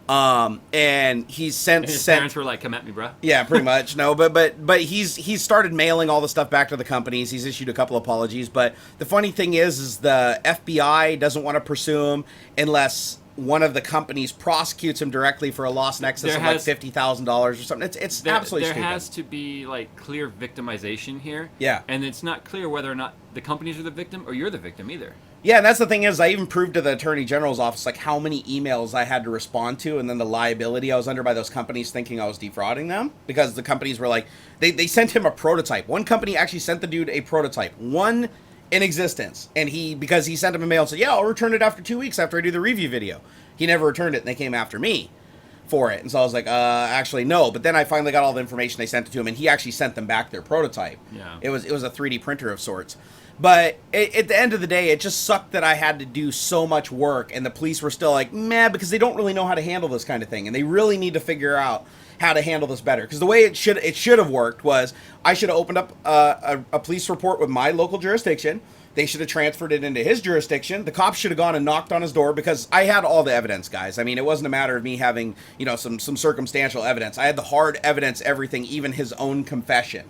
B: And he's sent.
A: And his parents were like, "Come at me, bro."
B: Yeah, pretty much. No, but he's started mailing all the stuff back to the companies. He's issued a couple apologies. But the funny thing is the FBI doesn't want to pursue him unless one of the companies prosecutes him directly for a loss in excess of like $50,000 or something. It's absolutely stupid.
A: There has to be like clear victimization here.
B: Yeah.
A: And it's not clear whether or not the companies are the victim or you're the victim either.
B: Yeah, and that's the thing is, I even proved to the Attorney General's office like how many emails I had to respond to, and then the liability I was under by those companies thinking I was defrauding them, because the companies were like, they sent him a prototype. One company actually sent the dude a prototype, one in existence, and because he sent him a mail and said, yeah, I'll return it after 2 weeks after I do the review video. He never returned it, and they came after me for it, and so I was like, actually no. But then I finally got all the information, they sent it to him, and he actually sent them back their prototype.
A: Yeah.
B: It was a 3D printer of sorts. But at the end of the day, it just sucked that I had to do so much work, and the police were still like, meh, because they don't really know how to handle this kind of thing, and they really need to figure out how to handle this better. Because the way it should have worked was I should have opened up a police report with my local jurisdiction. They should have transferred it into his jurisdiction. The cops should have gone and knocked on his door, because I had all the evidence, guys. I mean, it wasn't a matter of me having, some circumstantial evidence. I had the hard evidence, everything, even his own confession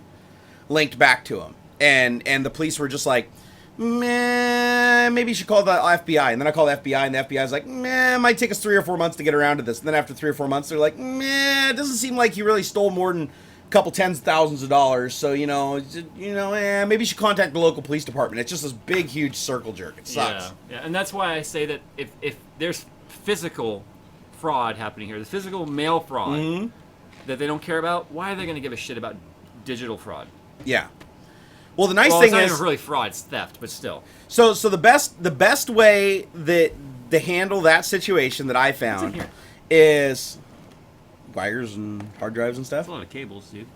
B: linked back to him. And the police were just like, meh, maybe you should call the FBI. And then I called the FBI, and the FBI's like, meh, it might take us 3 or 4 months to get around to this. And then after 3 or 4 months, they're like, meh, it doesn't seem like you really stole more than a couple tens of thousands of dollars. So, maybe you should contact the local police department. It's just this big, huge circle jerk. It sucks.
A: Yeah, and that's why I say that if there's physical fraud happening here, the physical mail fraud that they don't care about, why are they going to give a shit about digital fraud?
B: Yeah. Well, the nice thing
A: it's not
B: is
A: even really fraud; it's theft, but still.
B: So the best way that to handle that situation that I found is wires and hard drives and stuff.
A: That's a lot of cables, dude.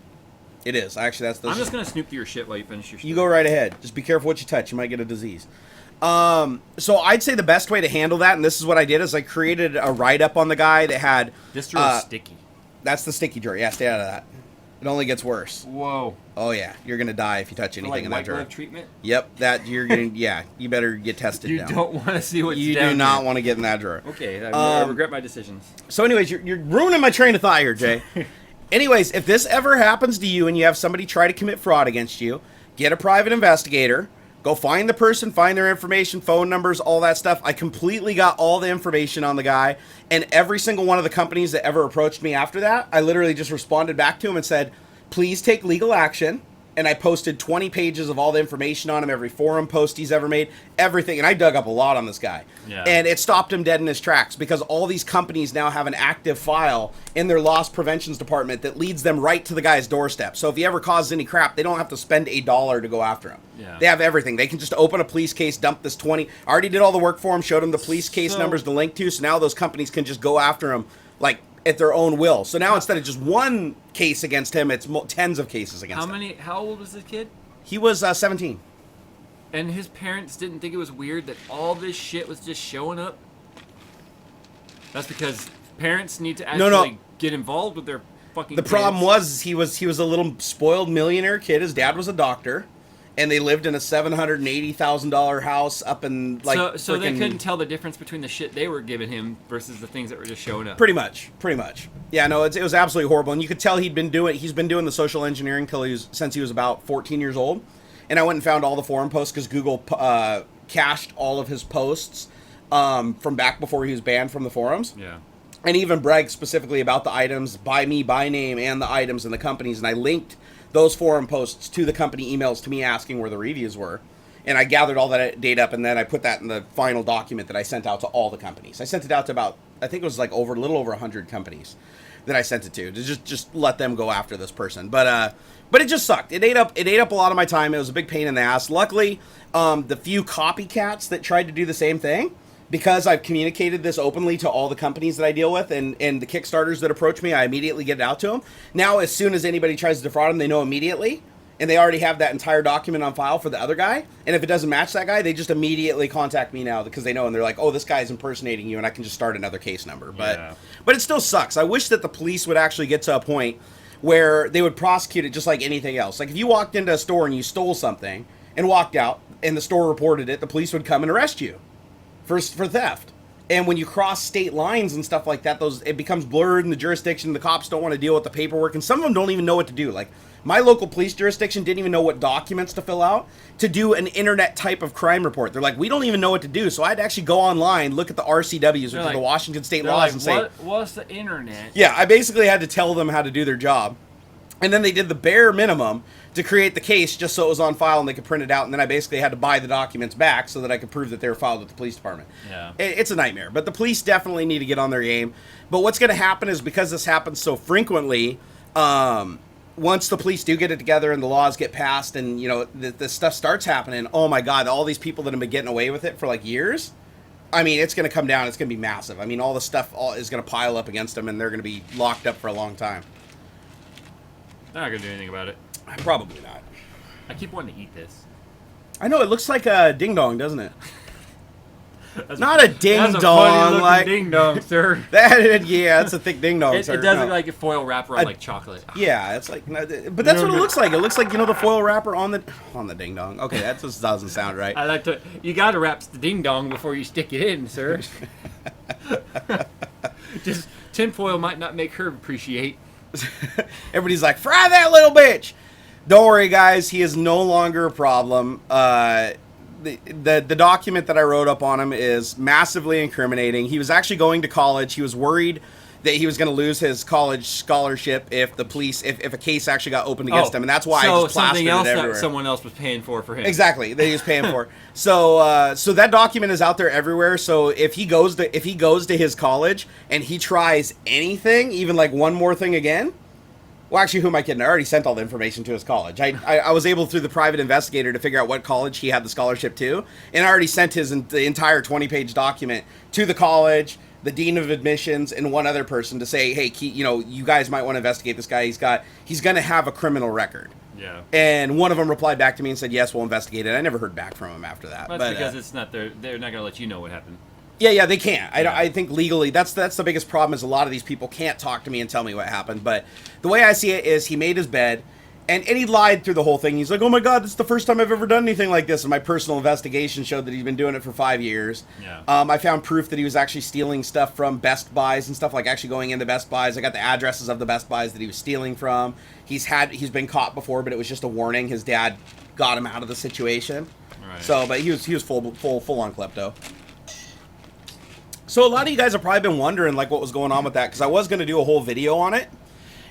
B: It is actually. I'm
A: just gonna snoop through your shit while you finish your shit.
B: You go right ahead. Just be careful what you touch. You might get a disease. So I'd say the best way to handle that, and this is what I did, is I created a write-up on the guy that had
A: this drawer is sticky.
B: That's the sticky drawer. Yeah, stay out of that. It only gets worse.
A: Whoa.
B: Oh yeah, you're gonna die if you touch anything in that drawer.
A: White glove treatment?
B: Yep, that you're gonna. Yeah, you better get tested.
A: You
B: down.
A: don't want to see what's
B: you
A: down
B: do not
A: here.
B: want to get in that drawer.
A: Okay, I regret my decisions.
B: So, anyways, you're ruining my train of thought here, Jay. Anyways, if this ever happens to you and you have somebody try to commit fraud against you, get a private investigator. Go find the person, find their information, phone numbers, all that stuff. I completely got all the information on the guy, and every single one of the companies that ever approached me after that, I literally just responded back to him and said, please take legal action. And I posted 20 pages of all the information on him, every forum post he's ever made, everything. And I dug up a lot on this guy.
A: Yeah.
B: And it stopped him dead in his tracks, because all these companies now have an active file in their loss preventions department that leads them right to the guy's doorstep. So if he ever causes any crap, they don't have to spend $1 to go after him.
A: Yeah.
B: They have everything. They can just open a police case, dump this 20. I already did all the work for him, showed him the police case numbers to link to. So now those companies can just go after him like at their own will. So now instead of just one case against him, it's tens of cases against him.
A: How old was this kid?
B: He was 17.
A: And his parents didn't think it was weird that all this shit was just showing up? That's because parents need to actually get involved with their fucking
B: The
A: kids.
B: problem was he was a little spoiled millionaire kid. His dad was a doctor, and they lived in a $780,000 house up in like.
A: So they couldn't tell the difference between the shit they were giving him versus the things that were just showing up.
B: Pretty much. Yeah, no, it was absolutely horrible, and you could tell he's been doing the social engineering since he was about 14 years old. And I went and found all the forum posts because Google cached all of his posts from back before he was banned from the forums.
A: Yeah.
B: And even bragged specifically about the items by name and the items and the companies, and I linked those forum posts to the company emails to me asking where the reviews were. And I gathered all that data up, and then I put that in the final document that I sent out to all the companies. I sent it out to about, I think it was like a little over 100 companies that I sent it to just let them go after this person. But it just sucked. It ate up a lot of my time. It was a big pain in the ass. Luckily, the few copycats that tried to do the same thing, because I've communicated this openly to all the companies that I deal with and the Kickstarters that approach me, I immediately get it out to them. Now, as soon as anybody tries to defraud them, they know immediately, and they already have that entire document on file for the other guy. And if it doesn't match that guy, they just immediately contact me now because they know, and they're like, oh, this guy's impersonating you, and I can just start another case number. But it still sucks. I wish that the police would actually get to a point where they would prosecute it just like anything else. Like if you walked into a store and you stole something and walked out and the store reported it, the police would come and arrest you for theft. And when you cross state lines and stuff like that, it becomes blurred in the jurisdiction. The cops don't want to deal with the paperwork, and some of them don't even know what to do. Like, my local police jurisdiction didn't even know what documents to fill out to do an internet type of crime report. They're like, we don't even know what to do. So I had to actually go online, look at the RCWs, which are the Washington State laws, and say,
A: what's the internet?
B: Yeah, I basically had to tell them how to do their job. And then they did the bare minimum to create the case just so it was on file and they could print it out. And then I basically had to buy the documents back so that I could prove that they were filed with the police department.
A: Yeah.
B: It's a nightmare. But the police definitely need to get on their game. But what's going to happen is because this happens so frequently, once the police do get it together and the laws get passed and, you know, the stuff starts happening, oh my God, all these people that have been getting away with it for like years, I mean, it's going to come down. It's going to be massive. I mean, all the stuff is going to pile up against them and they're going to be locked up for a long time.
A: They're not going to do anything about it.
B: Probably not.
A: I keep wanting to eat this.
B: I know, it looks like a ding-dong, doesn't it?
A: That's
B: Not a ding-dong,
A: that's a funny
B: like...
A: ding-dong, sir.
B: Yeah, it's a thick ding-dong,
A: It
B: sir.
A: does look like a foil wrapper on, like, chocolate.
B: Yeah, it's like... But that's what it looks like. It looks like, you know, the foil wrapper on the ding-dong. Okay, that just doesn't sound right.
A: I like to... You got to wrap the ding-dong before you stick it in, sir. Just tinfoil might not make her appreciate.
B: Everybody's like, fry that little bitch! Don't worry, guys. He is no longer a problem. The document that I wrote up on him is massively incriminating. He was actually going to college. He was worried that he was going to lose his college scholarship if the police, if a case actually got opened against him, and that's why I just plastered it everywhere.
A: Something else that someone else was paying for him.
B: Exactly, that he was paying for. So that document is out there everywhere. So if he goes to his college and he tries anything, even like one more thing again. Well, actually, who am I kidding? I already sent all the information to his college. I was able, through the private investigator, to figure out what college he had the scholarship to, and I already sent the entire 20-page document to the college, the dean of admissions, and one other person to say, hey, you know, you guys might want to investigate this guy. He's going to have a criminal record.
A: Yeah.
B: And one of them replied back to me and said, yes, we'll investigate it. I never heard back from him after that.
A: That's because it's not they're not going to let you know what happened.
B: Yeah, they can't.
A: Yeah.
B: I think legally, that's the biggest problem is a lot of these people can't talk to me and tell me what happened. But the way I see it is he made his bed, and he lied through the whole thing. He's like, oh my God, this is the first time I've ever done anything like this. And my personal investigation showed that he's been doing it for 5 years.
A: Yeah.
B: I found proof that he was actually stealing stuff from Best Buys and stuff, like actually going into Best Buys. I got the addresses of the Best Buys that he was stealing from. He's been caught before, but it was just a warning. His dad got him out of the situation.
A: Right.
B: So, but he was full on klepto. So a lot of you guys have probably been wondering like what was going on with that, because I was going to do a whole video on it,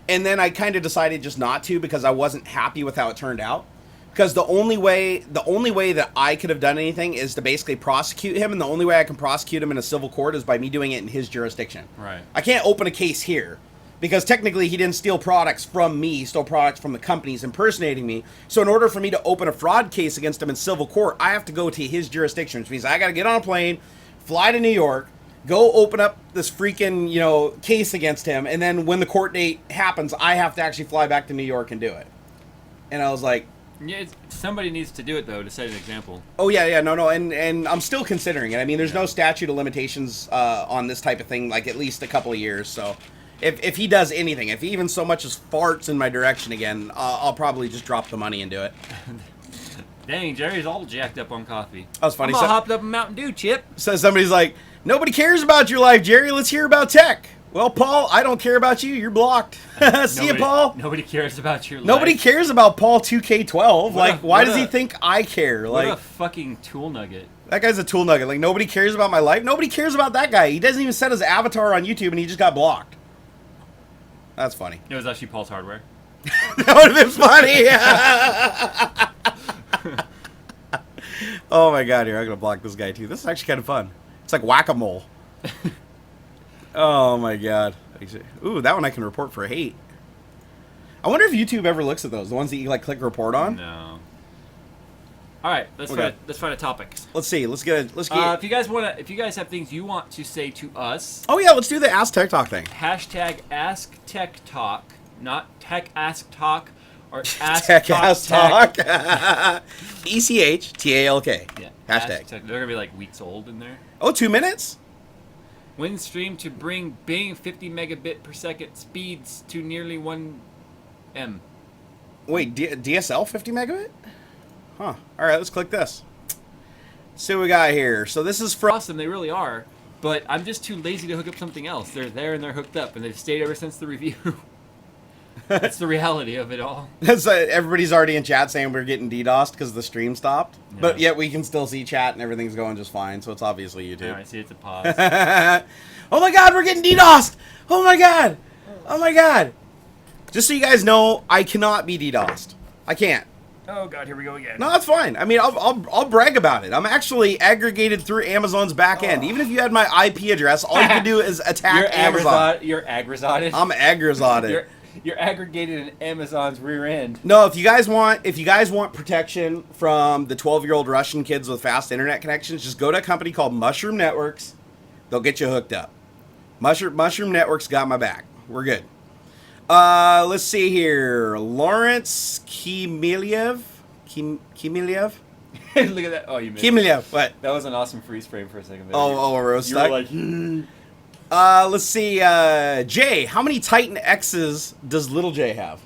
B: and then I kind of decided just not to because I wasn't happy with how it turned out. Because the only way that I could have done anything is to basically prosecute him, and the only way I can prosecute him in a civil court is by me doing it in his jurisdiction.
A: Right.
B: I can't open a case here because technically he didn't steal products from me, he stole products from the companies impersonating me. So in order for me to open a fraud case against him in civil court, I have to go to his jurisdiction, which means I got to get on a plane, fly to New York, go open up this freaking, you know, case against him, and then when the court date happens, I have to actually fly back to New York and do it. And I was like...
A: Yeah, somebody needs to do it, though, to set an example.
B: Oh, yeah, no, and I'm still considering it. I mean, there's no statute of limitations on this type of thing, like at least a couple of years, so... If he does anything, if he even so much as farts in my direction again, I'll probably just drop the money and do it.
A: Dang, Jerry's all jacked up on coffee.
B: That was funny.
A: I'm all hopped up in Mountain Dew, Chip.
B: So somebody's like, nobody cares about your life, Jerry. Let's hear about tech. Well, Paul, I don't care about you. You're blocked. See you, Paul.
A: Nobody cares about your life.
B: Nobody cares about Paul 2K12. Like, why does he think I care?
A: What
B: Like,
A: a fucking tool nugget.
B: That guy's a tool nugget. Like, nobody cares about my life. Nobody cares about that guy. He doesn't even set his avatar on YouTube, and he just got blocked. That's funny.
A: It was actually Paul's hardware.
B: That would have been funny. Oh my God, here, I'm going to block this guy too. This is actually kind of fun. It's like whack-a-mole. Oh my God. Ooh, that one I can report for hate. I wonder if YouTube ever looks at those, the ones that you like click report on.
A: No. All right, let's find a topic.
B: Let's see. Let's get.
A: If you guys have things you want to say to us.
B: Oh yeah, let's do the Ask Tech Talk thing.
A: Hashtag Ask Tech Talk, not Tech Ask Talk, or Ask
B: Tech
A: Talk
B: Ask
A: Tech.
B: Talk. ECHTALK.
A: Yeah.
B: Hashtag.
A: They're gonna be like weeks old in there.
B: Oh, 2 minutes.
A: Windstream to bring Bing 50 megabit per second speeds to nearly 1 M.
B: Wait, DSL 50 megabit? Huh. All right, let's click this. See what we got here. So this is from...
A: Awesome, they really are. But I'm just too lazy to hook up something else. They're there and they're hooked up, and they've stayed ever since the review. That's the reality of it all.
B: Everybody's already in chat saying we're getting DDoSed because the stream stopped.
A: Yeah.
B: But yet we can still see chat and everything's going just fine. So it's obviously YouTube.
A: All right, see, it's a pause.
B: Oh my god, we're getting DDoSed! Oh my god! Oh my god! Just so you guys know, I cannot be DDoSed. I can't.
A: Oh god, here we go again.
B: No, that's fine. I mean, I'll brag about it. I'm actually aggregated through Amazon's back end. Even if you had my IP address, all you can do is attack Amazon.
A: You're agrizotted.
B: I'm agrizotted.
A: You're aggregated in Amazon's rear end.
B: No, if you guys want protection from the 12-year-old Russian kids with fast internet connections, just go to a company called Mushroom Networks. They'll get you hooked up. Mushroom Networks got my back. We're good. Let's see here. Lawrence Kimiliev. Kimiliev?
A: Look at that. Oh, you missed.
B: Kimiliev. What?
A: That was an awesome freeze frame for a second.
B: We're
A: you were like,
B: let's see. Jay, how many Titan X's does little Jay have?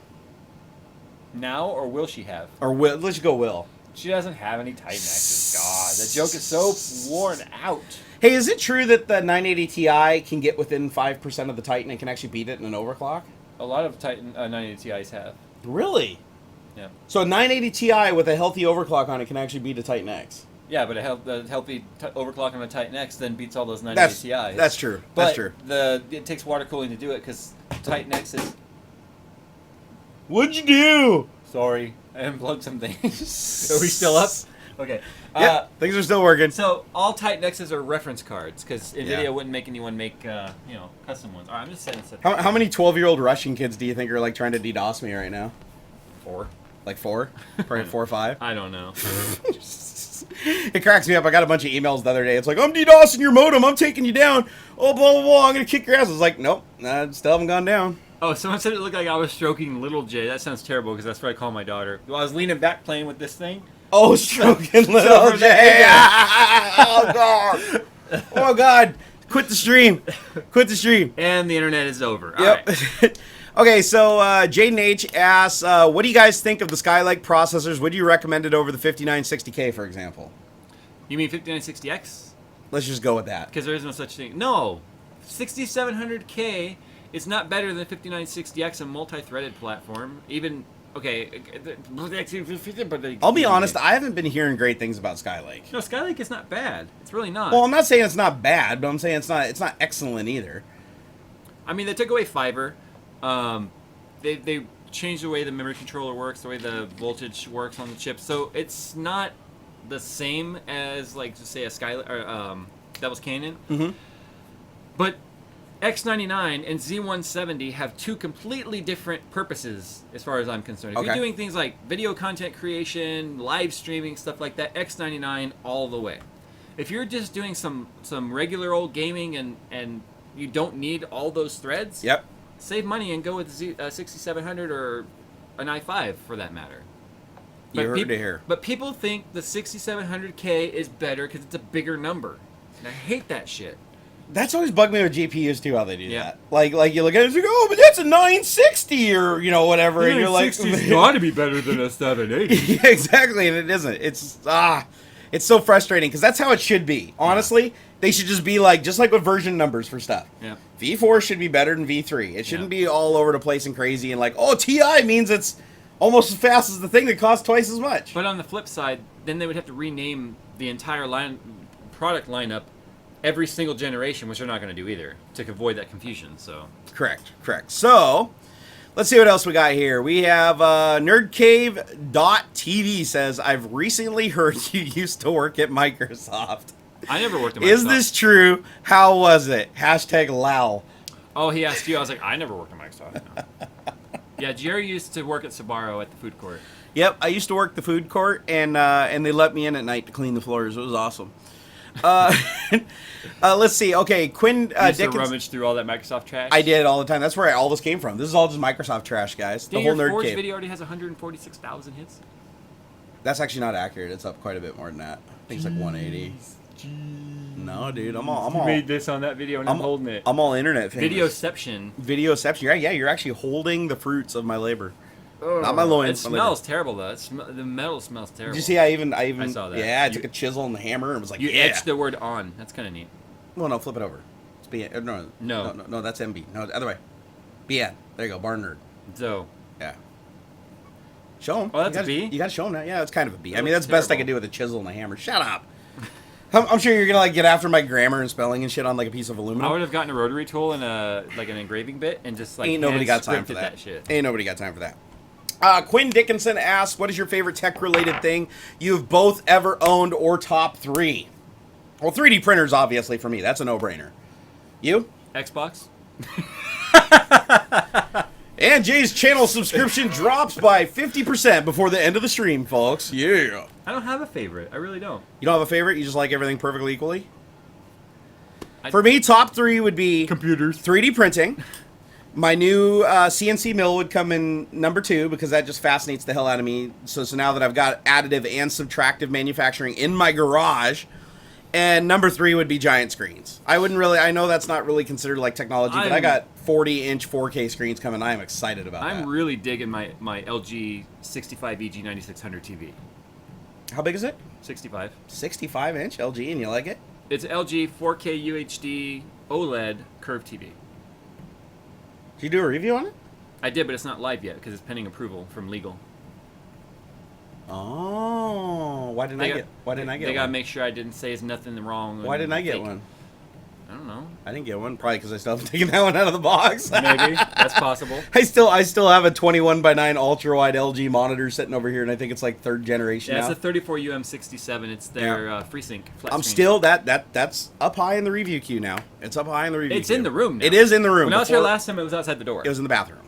A: now, or will she have?
B: Or will? Let's go Will.
A: She doesn't have any Titan X's. God, that joke is so worn out.
B: Hey, is it true that the 980 Ti can get within 5% of the Titan and can actually beat it in an overclock?
A: A lot of Titan 980 Ti's have.
B: Really?
A: Yeah.
B: So a 980 Ti with a healthy overclock on it can actually beat a Titan X.
A: Yeah, but a healthy overclock on a Titan X then beats all those 980 Ti's.
B: That's true.
A: But
B: that's true.
A: It takes water cooling to do it because Titan X is...
B: What'd you do?
A: Sorry, I unplugged something. Are we still up? Okay.
B: Yeah, things are still working.
A: So all Titan X's are reference cards because NVIDIA
B: Yeah.
A: wouldn't make anyone make custom ones. All right, I'm just saying.
B: How many 12-year-old Russian kids do you think are like trying to DDoS me right now?
A: 4.
B: Like 4? Probably 4 or 5?
A: I don't know.
B: It cracks me up. I got a bunch of emails the other day. It's like, I'm DDoSing your modem. I'm taking you down. Oh, blah, blah, blah. I'm going to kick your ass. I was like, nope. I still haven't gone down.
A: Oh, someone said it looked like I was stroking little Jay. That sounds terrible because that's what I call my daughter. Well, I was leaning back playing with this thing.
B: Oh, stroking little Jay. Oh, God. Oh, God. Quit the stream. Quit the stream.
A: And the internet is over.
B: Yep.
A: All right.
B: Okay, so Jaden H asks, what do you guys think of the Skylake processors? Would you recommend it over the 5960K, for example?
A: You mean 5960X?
B: Let's just go with that.
A: Because there is no such thing. No. 6700K is not better than 5960X, a multi-threaded platform. Even... Okay,
B: I'll be honest, I haven't been hearing great things about Skylake.
A: No, Skylake is not bad. It's really not.
B: Well, I'm not saying it's not bad, but I'm saying it's not excellent either.
A: I mean, they took away fiber. They changed the way the memory controller works, the way the voltage works on the chip. So it's not the same as, like, just say a Skylake or Devil's Canyon.
B: Mm-hmm.
A: But X99 and Z170 have two completely different purposes as far as I'm concerned. If
B: Okay.
A: you're doing things like video content creation, live streaming, stuff like that, X99 all the way. If you're just doing some regular old gaming and you don't need all those threads,
B: Yep.
A: save money and go with 6700 or an i5 for that matter.
B: You heard it here.
A: But people think the 6700K is better because it's a bigger number. And I hate that shit.
B: That's always bugged me with GPUs too, how they do
A: Yeah.
B: that. Like you look at it and it's like, oh, but that's a 960 or whatever, and you're like,
A: got to be better than a 780.
B: yeah, exactly, and it isn't. It's so frustrating because that's how it should be. Honestly, they should just be like with version numbers for stuff.
A: Yeah.
B: V4 should be better than V3. It shouldn't be all over the place and crazy and like, oh, TI means it's almost as fast as the thing that costs twice as much.
A: But on the flip side, then they would have to rename the entire product lineup every single generation, which they're not going to do either, to avoid that confusion. So
B: Correct. So, let's see what else we got here. We have nerdcave.tv says, I've recently heard you used to work at Microsoft.
A: I never worked at Microsoft.
B: Is this true? How was it? #LOL.
A: Oh, he asked you. I was like, I never worked at Microsoft. No. Yeah, Jerry used to work at Sbarro at the food court.
B: Yep, I used to work the food court, and they let me in at night to clean the floors. It was awesome. Let's see. Okay, Quinn
A: You used to
B: Dickens.
A: rummage through all that Microsoft trash.
B: I did all the time. That's where all this came from. This is all just Microsoft trash, guys. The
A: Dang,
B: whole
A: your
B: nerd
A: Forge
B: cave.
A: video already has 146,000 hits.
B: That's actually not accurate. It's up quite a bit more than that. I think it's like 180. No, dude, I'm all.
A: You made this on that video, and I'm holding it.
B: I'm all internet famous.
A: Videoception.
B: Videoception. Yeah, you're actually holding the fruits of my labor. Not my loins.
A: It
B: my
A: smells
B: labor.
A: terrible though. The metal smells terrible.
B: Did you see? I even.
A: I saw that.
B: Yeah, I took a chisel and a hammer and was like,
A: You
B: yeah.
A: etched the word on. That's kind of neat.
B: Well, no, flip it over. It's BN. No, that's MB. No, the other way. BN. There you go, Barn Nerd.
A: So.
B: Yeah. Show him.
A: Oh, that's a B?
B: You got to show him that. Yeah, it's kind of a B. I
A: That
B: mean, that's
A: looks
B: the best I
A: terrible.
B: can do with a chisel and a hammer. Shut up. I'm sure you're going to like get after my grammar and spelling and shit on like a piece of aluminum.
A: I would have gotten a rotary tool and an engraving bit and just like
B: Ain't nobody got time for that.
A: shit.
B: Ain't nobody got time for that. Quinn Dickinson asks, what is your favorite tech-related thing you've both ever owned or top 3? Well, 3D printers, obviously, for me. That's a no-brainer. You?
A: Xbox.
B: And Jay's channel subscription drops by 50% before the end of the stream, folks. Yeah.
A: I don't have a favorite. I really don't.
B: You don't have a favorite? You just like everything perfectly equally? For me, top 3 would be...
A: Computers.
B: 3D printing. My new CNC mill would come in number 2 because that just fascinates the hell out of me. So now that I've got additive and subtractive manufacturing in my garage... And number 3 would be giant screens. I know that's not really considered like technology, but I got 40-inch 4K screens coming. I am excited about that.
A: I'm really digging my LG 65EG 9600 TV.
B: How big is it?
A: 65.
B: 65-inch LG, and you like it?
A: It's LG 4K UHD OLED curved TV.
B: Did you do a review on it?
A: I did, but it's not live yet because it's pending approval from legal.
B: Oh, why didn't I get
A: They
B: one?
A: gotta make sure I didn't say it's nothing wrong.
B: Why didn't I get
A: fake.
B: one?
A: I don't know.
B: I didn't get one, probably because I still haven't taken that one out of the box.
A: Maybe that's possible.
B: I still have a 21:9 ultra wide LG monitor sitting over here, and I think it's like 3rd generation
A: Yeah,
B: now.
A: it's a 34UM67. It's their FreeSync flat
B: I'm
A: screen.
B: still that's up high in the review queue now. It's up high in the review queue.
A: It's in the room now.
B: It is in the room.
A: When I was here
B: Before-
A: last time, it was outside the door.
B: It was in the bathroom.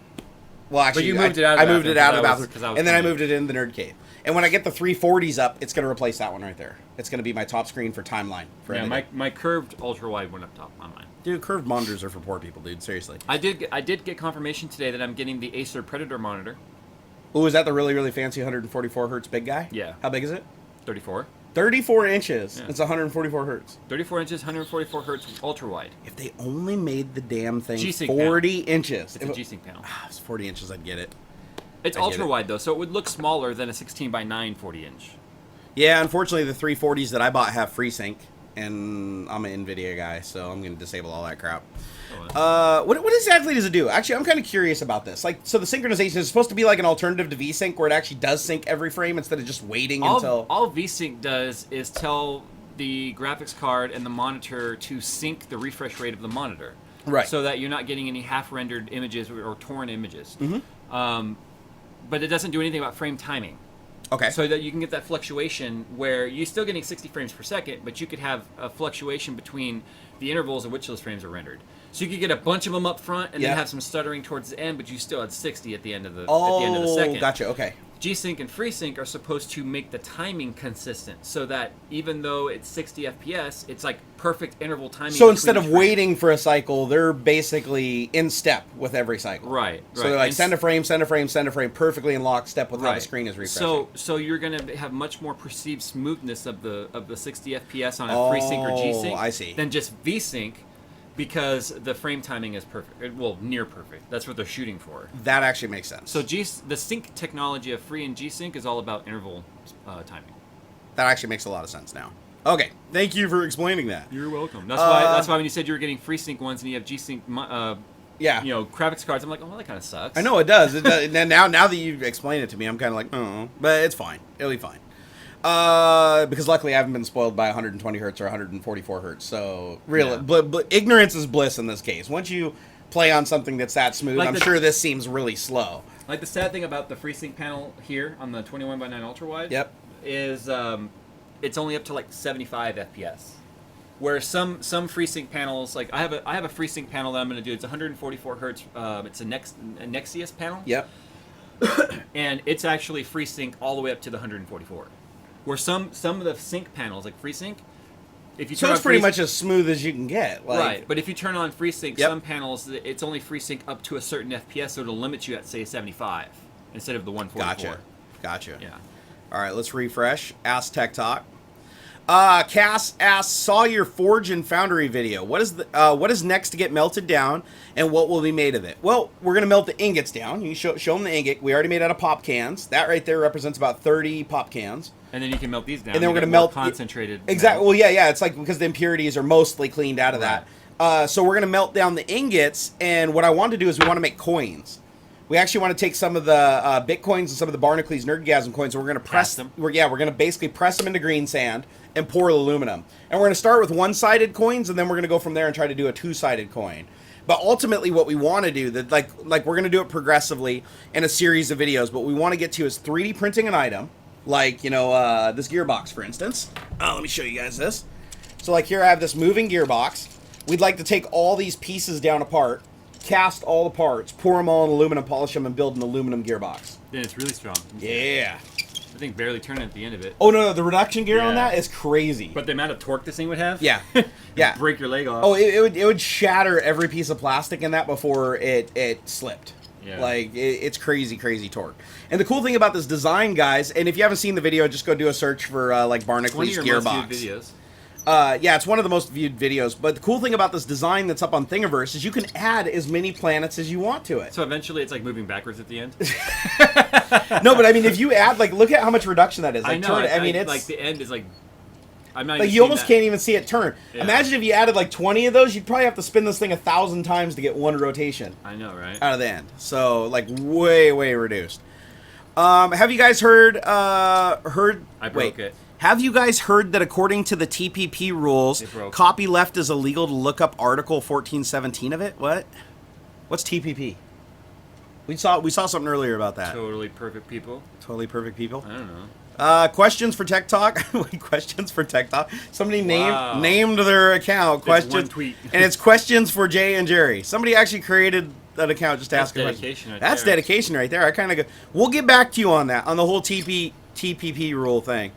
B: Well, actually,
A: you moved it out of the
B: I moved it out of the
A: bathroom
B: bathroom,
A: 'cause I was
B: and then I
A: coming.
B: moved it in the nerd cave. And when I get the 340s up, it's going to replace that one right there. It's going to be my top screen for timeline. For
A: Yeah,
B: everything.
A: my curved ultra wide went up top on mine.
B: Dude, curved monitors are for poor people, dude. Seriously.
A: I did get confirmation today that I'm getting the Acer Predator monitor.
B: Oh, is that the really, really fancy 144 hertz big guy?
A: Yeah.
B: How big is it?
A: 34.
B: 34 inches.
A: Yeah.
B: It's 144 hertz.
A: 34 inches, 144 hertz, ultra wide.
B: If they only made the damn thing
A: G-Sync
B: 40 inches.
A: It's a G-Sync panel.
B: If it's 40 inches, I'd get it.
A: It's
B: I get
A: ultra
B: it.
A: wide though, so it would look smaller than a 16:9 40-inch.
B: Yeah, unfortunately, the 340s that I bought have FreeSync, and I'm an NVIDIA guy, so I'm going to disable all that crap. What exactly does it do? Actually, I'm kind of curious about this. Like, so the synchronization is supposed to be like an alternative to VSync, where it actually does sync every frame instead of just waiting until...
A: All VSync does is tell the graphics card and the monitor to sync the refresh rate of the monitor.
B: Right.
A: So that you're not getting any half-rendered images or torn images.
B: Mm-hmm.
A: But it doesn't do anything about frame timing.
B: Okay.
A: So that you can get that fluctuation where you're still getting 60 frames per second, but you could have a fluctuation between the intervals at which those frames are rendered. So you could get a bunch of them up front and then have some stuttering towards the end, but you still had 60 at the end of the second.
B: Gotcha. Okay.
A: G-Sync and FreeSync are supposed to make the timing consistent, so that even though it's 60 FPS, it's like perfect interval timing.
B: So instead of
A: between each frame.
B: waiting for a cycle, they're basically in step with every cycle.
A: Right.
B: So they're like send a frame, perfectly in lockstep with how the screen is refreshing.
A: So you're gonna have much more perceived smoothness of the 60 FPS on a FreeSync or G-Sync
B: I see.
A: than just VSync, because the frame timing is perfect. Well, near perfect. That's what they're shooting for.
B: That actually makes sense.
A: So the sync technology of Free and G-Sync is all about interval timing.
B: That actually makes a lot of sense now. Okay, thank you for explaining that.
A: You're welcome. That's why when you said you were getting FreeSync ones and you have G-Sync,
B: Yeah.
A: graphics cards, I'm like, oh, well, that kind of sucks.
B: I know it does. And now that you've explained it to me, I'm kind of like, oh, but it's fine. It'll be fine. Because luckily I haven't been spoiled by 120 hertz or 144 hertz. So really, but ignorance is bliss in this case. Once you play on something that's that smooth, I'm sure this seems really slow.
A: Like the sad thing about the FreeSync panel here on the 21:9 ultra wide, is it's only up to like 75 FPS. Where some FreeSync panels, like I have a FreeSync panel that I'm going to do. It's 144 hertz. It's a Nexius panel.
B: Yep.
A: And it's actually FreeSync all the way up to the 144. Where some of the sync panels, like FreeSync, if you turn
B: So it's
A: on
B: pretty much as smooth as you can get. Like,
A: right, but if you turn on FreeSync, some panels, it's only FreeSync up to a certain FPS, so it'll limit you at, say, 75 instead of the 144.
B: Gotcha.
A: Yeah.
B: All right, let's refresh. Ask Tech Talk. Cass asks, saw your Forge and Foundry video. What is next to get melted down, and what will be made of it? Well, we're going to melt the ingots down. You can show them the ingot. We already made out of pop cans. That right there represents about 30 pop cans.
A: And then you can melt these down.
B: And then we're going to melt
A: concentrated.
B: Exactly. Well, yeah. It's like because the impurities are mostly cleaned out of that. So we're going to melt down the ingots, and what I want to do is we want to make coins. We actually want to take some of the Bitcoins and some of the Barnacules Nerdgasm coins, and we're going to press them. We're going to basically press them into green sand and pour aluminum. And we're going to start with one-sided coins, and then we're going to go from there and try to do a two-sided coin. But ultimately, what we want to do, like we're going to do it progressively in a series of videos. But what we want to get to is 3D printing an item, like this gearbox, for instance. Let me show you guys this. So like here, I have this moving gearbox. We'd like to take all these pieces down apart, cast all the parts, pour them all in aluminum, polish them, and build an aluminum gearbox.
A: Then it's really strong.
B: Yeah.
A: I think barely turning at the end of it.
B: Oh, no, the reduction gear on that is crazy.
A: But the amount of torque this thing would have?
B: Yeah. Yeah.
A: Break your leg off.
B: Oh, it would shatter every piece of plastic in that before it slipped.
A: Yeah.
B: Like, it's crazy, crazy torque. And the cool thing about this design, guys, and if you haven't seen the video, just go do a search for, like, Barnacules gearbox.
A: Most viewed videos.
B: Yeah, it's one of the most viewed videos. But the cool thing about this design that's up on Thingiverse is you can add as many planets as you want to it.
A: So eventually it's like moving backwards at the end?
B: No, but I mean, if you add, like, look at how much reduction that is. Like,
A: I know.
B: I mean, it's...
A: Like, the end is like... I'm not
B: like,
A: even
B: you almost
A: that.
B: can't even see it turn.
A: Yeah.
B: Imagine if you added, like, 20 of those, you'd probably have to spin this thing 1,000 times to get one rotation.
A: I know, right?
B: Out of the end. So, like, way, way reduced. Have you guys heard...
A: I broke it.
B: Have you guys heard that according to the TPP rules, copyleft is illegal to look up Article 1417 of it? What? What's TPP? We saw something earlier about that.
A: Totally perfect people.
B: Totally perfect people.
A: I don't know.
B: Questions for Tech Talk. Questions for Tech Talk. Somebody named their account. Questions.
A: One tweet.
B: And it's questions for Jay and Jerry. Somebody actually created that account just to ask a question. That's dedication right there. I kind of go. We'll get back to you on that, on the whole TPP rule thing.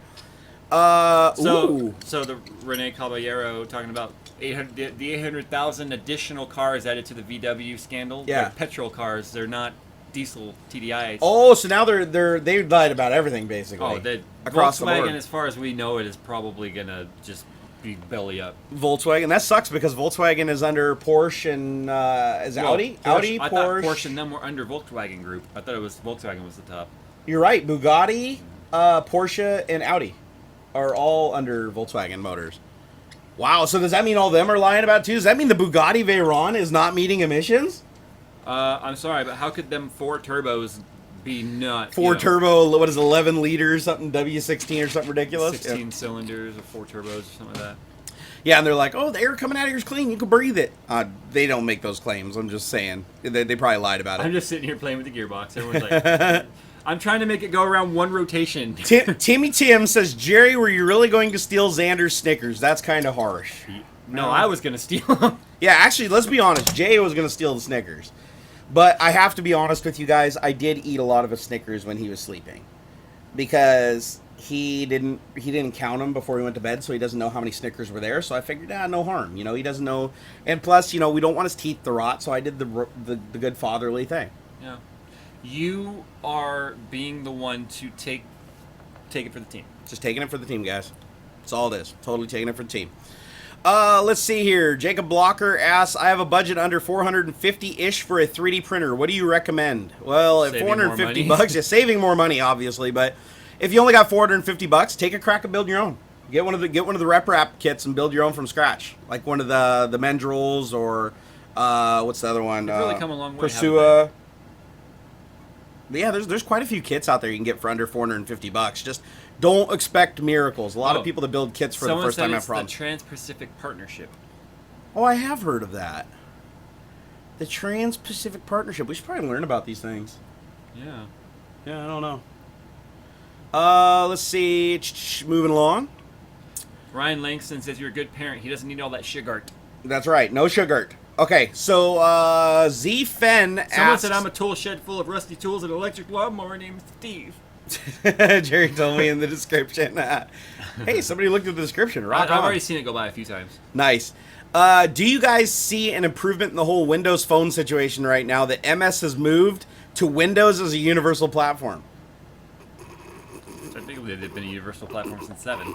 A: So the Rene Caballero talking about the 800,000 additional cars added to the VW scandal.
B: Yeah.
A: They're petrol cars. They're not diesel TDIs.
B: Oh, so now they lied about everything basically.
A: Oh,
B: across the board.
A: Volkswagen, as far as we know it, is probably gonna just be belly up.
B: Volkswagen. That sucks because Volkswagen is under Porsche and Audi. Audi,
A: I
B: Porsche.
A: thought Porsche and them were under Volkswagen Group. I thought it was Volkswagen was the top.
B: You're right. Bugatti, Porsche, and Audi are all under Volkswagen Motors. Wow, so does that mean all of them are lying about it too? Does that mean the Bugatti Veyron is not meeting emissions?
A: I'm sorry, but how could them 4 turbos be not...
B: Turbo, what is it, 11 liters, something, W16 or something ridiculous?
A: 16 cylinders or 4 turbos or something like that.
B: Yeah, and they're like, oh, the air coming out of here is clean, you can breathe it. They don't make those claims, I'm just saying. They probably lied about it.
A: I'm just sitting here playing with the gearbox. Everyone's like... I'm trying to make it go around one rotation.
B: Timmy Tim says, Jerry, were you really going to steal Xander's Snickers? That's kind of harsh.
A: No, I was going to steal them.
B: Yeah, actually, let's be honest. Jay was going to steal the Snickers. But I have to be honest with you guys. I did eat a lot of his Snickers when he was sleeping. Because he didn't count them before he went to bed, so he doesn't know how many Snickers were there. So I figured, no harm. He doesn't know. And plus, we don't want his teeth to rot, so I did the good fatherly thing.
A: Yeah. You are being the one to take it for the team.
B: Just taking it for the team, guys. That's all it is. Totally taking it for the team. Let's see here. Jacob Blocker asks, I have a budget under 450-ish for a 3D printer. What do you recommend? Well, at 450 bucks, you're saving more money, obviously, but if you only got 450 bucks, take a crack and build your own. Get one of the rep wrap kits and build your own from scratch. Like one of the Mendrils or what's the other one?
A: You've really come a long way.
B: Pursua. But yeah, there's quite a few kits out there you can get for under 450 bucks. Just don't expect miracles. A lot of people that build kits for the first time have problems.
A: The Trans-Pacific Partnership.
B: Oh, I have heard of that. The Trans-Pacific Partnership. We should probably learn about these things.
A: Yeah.
B: Yeah, I don't know. Let's see. Moving along.
A: Ryan Langston says you're a good parent. He doesn't need all that sugart.
B: That's right. No sugart. Okay, so Z-Fen asks...
A: Someone said I'm a tool shed full of rusty tools and an electric lawnmower named Steve.
B: Jerry told me in the description. Hey, somebody looked at the description.
A: I've already seen it go by a few times.
B: Nice. Do you guys see an improvement in the whole Windows Phone situation right now that MS has moved to Windows as a universal platform?
A: I think arguably they've been a universal platform since 7.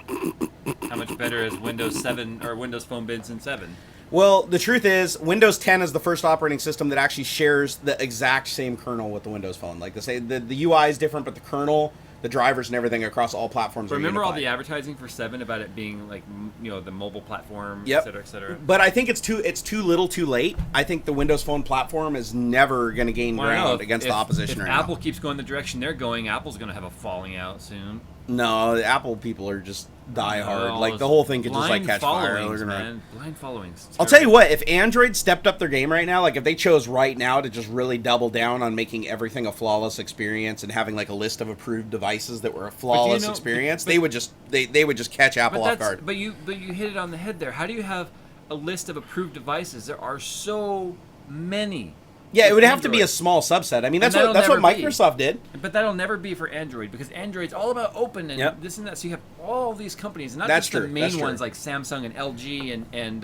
A: How much better has Windows 7 or Windows Phone been since 7?
B: Well, the truth is, Windows 10 is the first operating system that actually shares the exact same kernel with the Windows Phone. Like they say, the UI is different, but the kernel, the drivers, and everything across all platforms.
A: Remember
B: are
A: all the advertising for 7 about it being like, you know, the mobile platform,
B: yep.
A: et cetera, et cetera.
B: But I think it's too little, too late. I think the Windows Phone platform is never going to gain ground against the opposition.
A: If
B: right
A: Apple
B: now.
A: keeps going the direction they're going, Apple's going to have a falling out soon.
B: No, the Apple people are just die hard. Like the whole thing could just like catch fire.
A: Man. Blind followings.
B: I'll tell you what, if Android stepped up their game right now, like if they chose right now to just really double down on making everything a flawless experience and having like a list of approved devices that were a flawless experience, they would just catch Apple off guard.
A: But you hit it on the head there. How do you have a list of approved devices? There are so many.
B: Yeah, it would have to be a small subset. I mean, that's what Microsoft did.
A: But that'll never be for Android because Android's all about open and this and that. So you have all these companies, not just the main ones like Samsung and LG and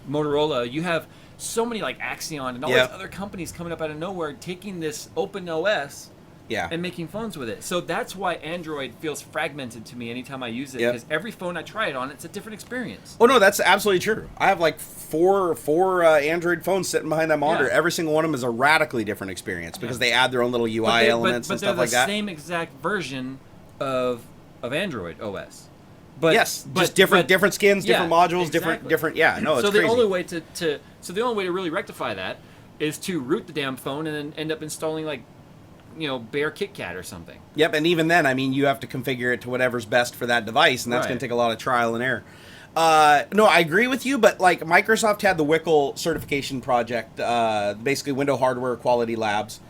A: Motorola. You have so many like Axion and all these other companies coming up out of nowhere taking this open OS and making phones with it. So that's why Android feels fragmented to me anytime I use it because every phone I try it on, it's a different experience.
B: Oh, no, that's absolutely true. I have like four Android phones sitting behind that monitor. Every single one of them is a radically different experience because they add their own little UI elements and stuff like that.
A: But they're the same exact version of Android OS. But
B: just different skins, different modules, different. Yeah, no, it's
A: so
B: crazy.
A: The only way to really rectify that is to root the damn phone and then end up installing like, you know, Bear KitKat or something.
B: Yep, and even then, I mean, you have to configure it to whatever's best for that device, and that's going to take a lot of trial and error. No, I agree with you, but like Microsoft had the WICL certification project, basically Window Hardware Quality Labs,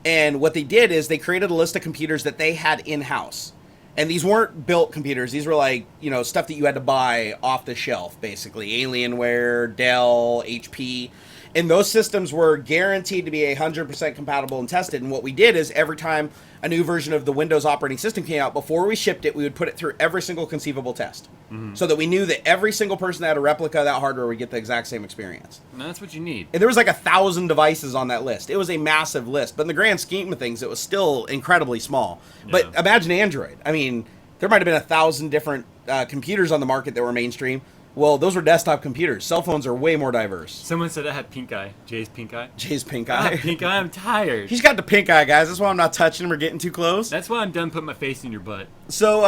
B: and what they did is they created a list of computers that they had in-house. And these weren't built computers. These were like, you know, stuff that you had to buy off the shelf, basically. Alienware, Dell, HP. And those systems were guaranteed to be 100% compatible and tested. And what we did is every time a new version of the Windows operating system came out, before we shipped it, we would put it through every single conceivable test. So that we knew that every single person that had a replica of that hardware would get the exact same experience.
A: And that's what you need.
B: And there was like 1,000 devices on that list. It was a massive list. But in the grand scheme of things, it was still incredibly small. Yeah. But imagine Android. I mean, there might have been 1,000 different computers on the market that were mainstream. Well, those were desktop computers. Cell phones are way more diverse.
A: Someone said I had pink eye. Jay's pink eye.
B: Jay's pink eye.
A: I have pink eye. I'm tired.
B: He's got the pink eye, guys. That's why I'm not touching him or getting too close.
A: That's why I'm done putting my face in your butt.
B: So,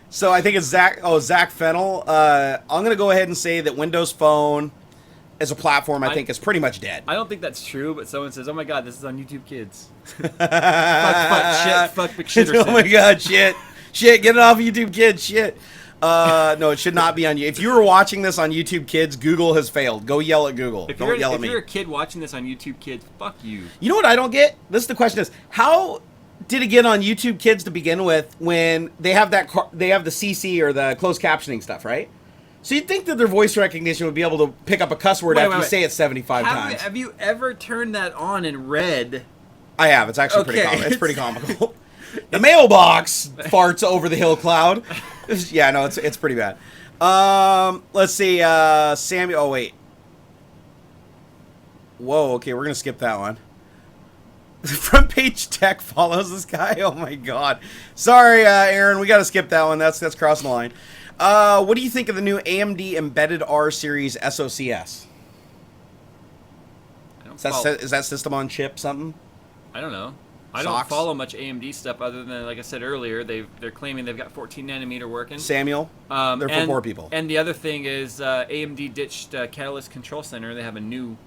B: so I think it's Zach Fennel. I'm going to go ahead and say that Windows Phone as a platform, I think, is pretty much dead.
A: I don't think that's true, but someone says, oh my God, this is on YouTube Kids. fuck, shit.
B: Oh my God, shit, get it off YouTube Kids, shit. No, it should not be on you. If you were watching this on YouTube Kids, Google has failed. Go yell at Google. Don't yell at me.
A: If you're a kid watching this on YouTube Kids, fuck you.
B: You know what I don't get? The question is, how did it get on YouTube Kids to begin with when they have the CC or the closed captioning stuff, right? So you'd think that their voice recognition would be able to pick up a cuss word after you say it 75 times.
A: Have you ever turned that on and read?
B: I have. It's actually it's pretty comical. The mailbox farts over the hill cloud. Yeah, no, it's pretty bad. Let's see. Samuel. Oh wait. Whoa. Okay, we're gonna skip that one. Front Page Tech follows this guy. Oh my God. Sorry, Aaron. We got to skip that one. That's crossing the line. What do you think of the new AMD Embedded R Series SoCs? Is that system on chip something?
A: I don't know. I don't follow much AMD stuff other than, like I said earlier, they're claiming they've got 14 nanometer working.
B: Samuel, they're for poor people.
A: And the other thing is AMD ditched Catalyst Control Center. They have a new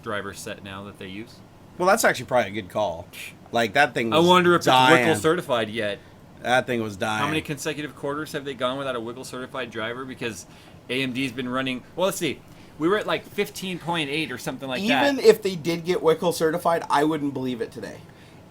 A: driver set now that they use.
B: Well, that's actually probably a good call. Like, that thing was
A: I wonder if
B: dying.
A: it's WICL certified yet.
B: That thing was dying.
A: How many consecutive quarters have they gone without a WICL certified driver? Because AMD's been running... Well, let's see. We were at like 15.8 or something like that.
B: Even if they did get WICL certified, I wouldn't believe it today.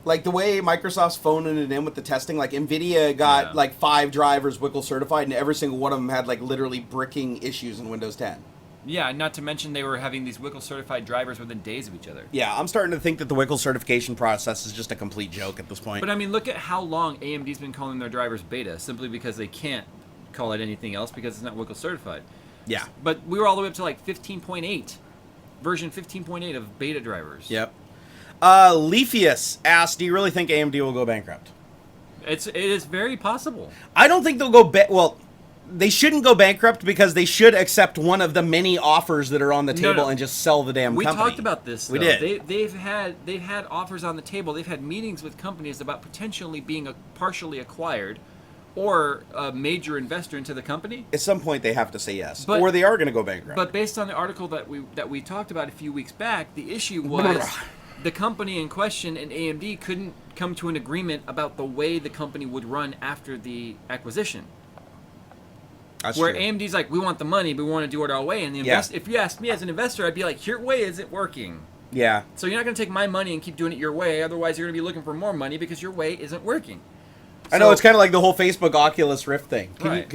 B: Like, the way Microsoft's phoning it in with the testing, like, NVIDIA got, like, 5 drivers WICL certified, and every single one of them had, like, literally bricking issues in Windows 10.
A: Yeah, not to mention they were having these WICL certified drivers within days of each other.
B: Yeah, I'm starting to think that the WICL certification process is just a complete joke at this point.
A: But, I mean, look at how long AMD's been calling their drivers beta, simply because they can't call it anything else because it's not WICL certified.
B: Yeah.
A: But we were all the way up to, like, 15.8. Version 15.8 of beta drivers.
B: Yep. Leafius asked, do you really think AMD will go bankrupt?
A: It is very possible.
B: I don't think they'll go well. They shouldn't go bankrupt because they should accept one of the many offers that are on the table and just sell the damn company.
A: We talked about this.
B: We
A: though.
B: did.
A: They've had offers on the table. They've had meetings with companies about potentially being partially acquired, or a major investor into the company.
B: At some point, they have to say yes, or they are going to go bankrupt.
A: But based on the article that we talked about a few weeks back, the issue was the company in question and AMD couldn't come to an agreement about the way the company would run after the acquisition.
B: That's
A: where
B: true.
A: AMD's like, we want the money, but we want to do it our way. And the if you ask me as an investor, I'd be like, your way isn't working.
B: Yeah.
A: So you're not going to take my money and keep doing it your way. Otherwise, you're going to be looking for more money because your way isn't working.
B: I know, it's kind of like the whole Facebook Oculus Rift thing.
A: Right.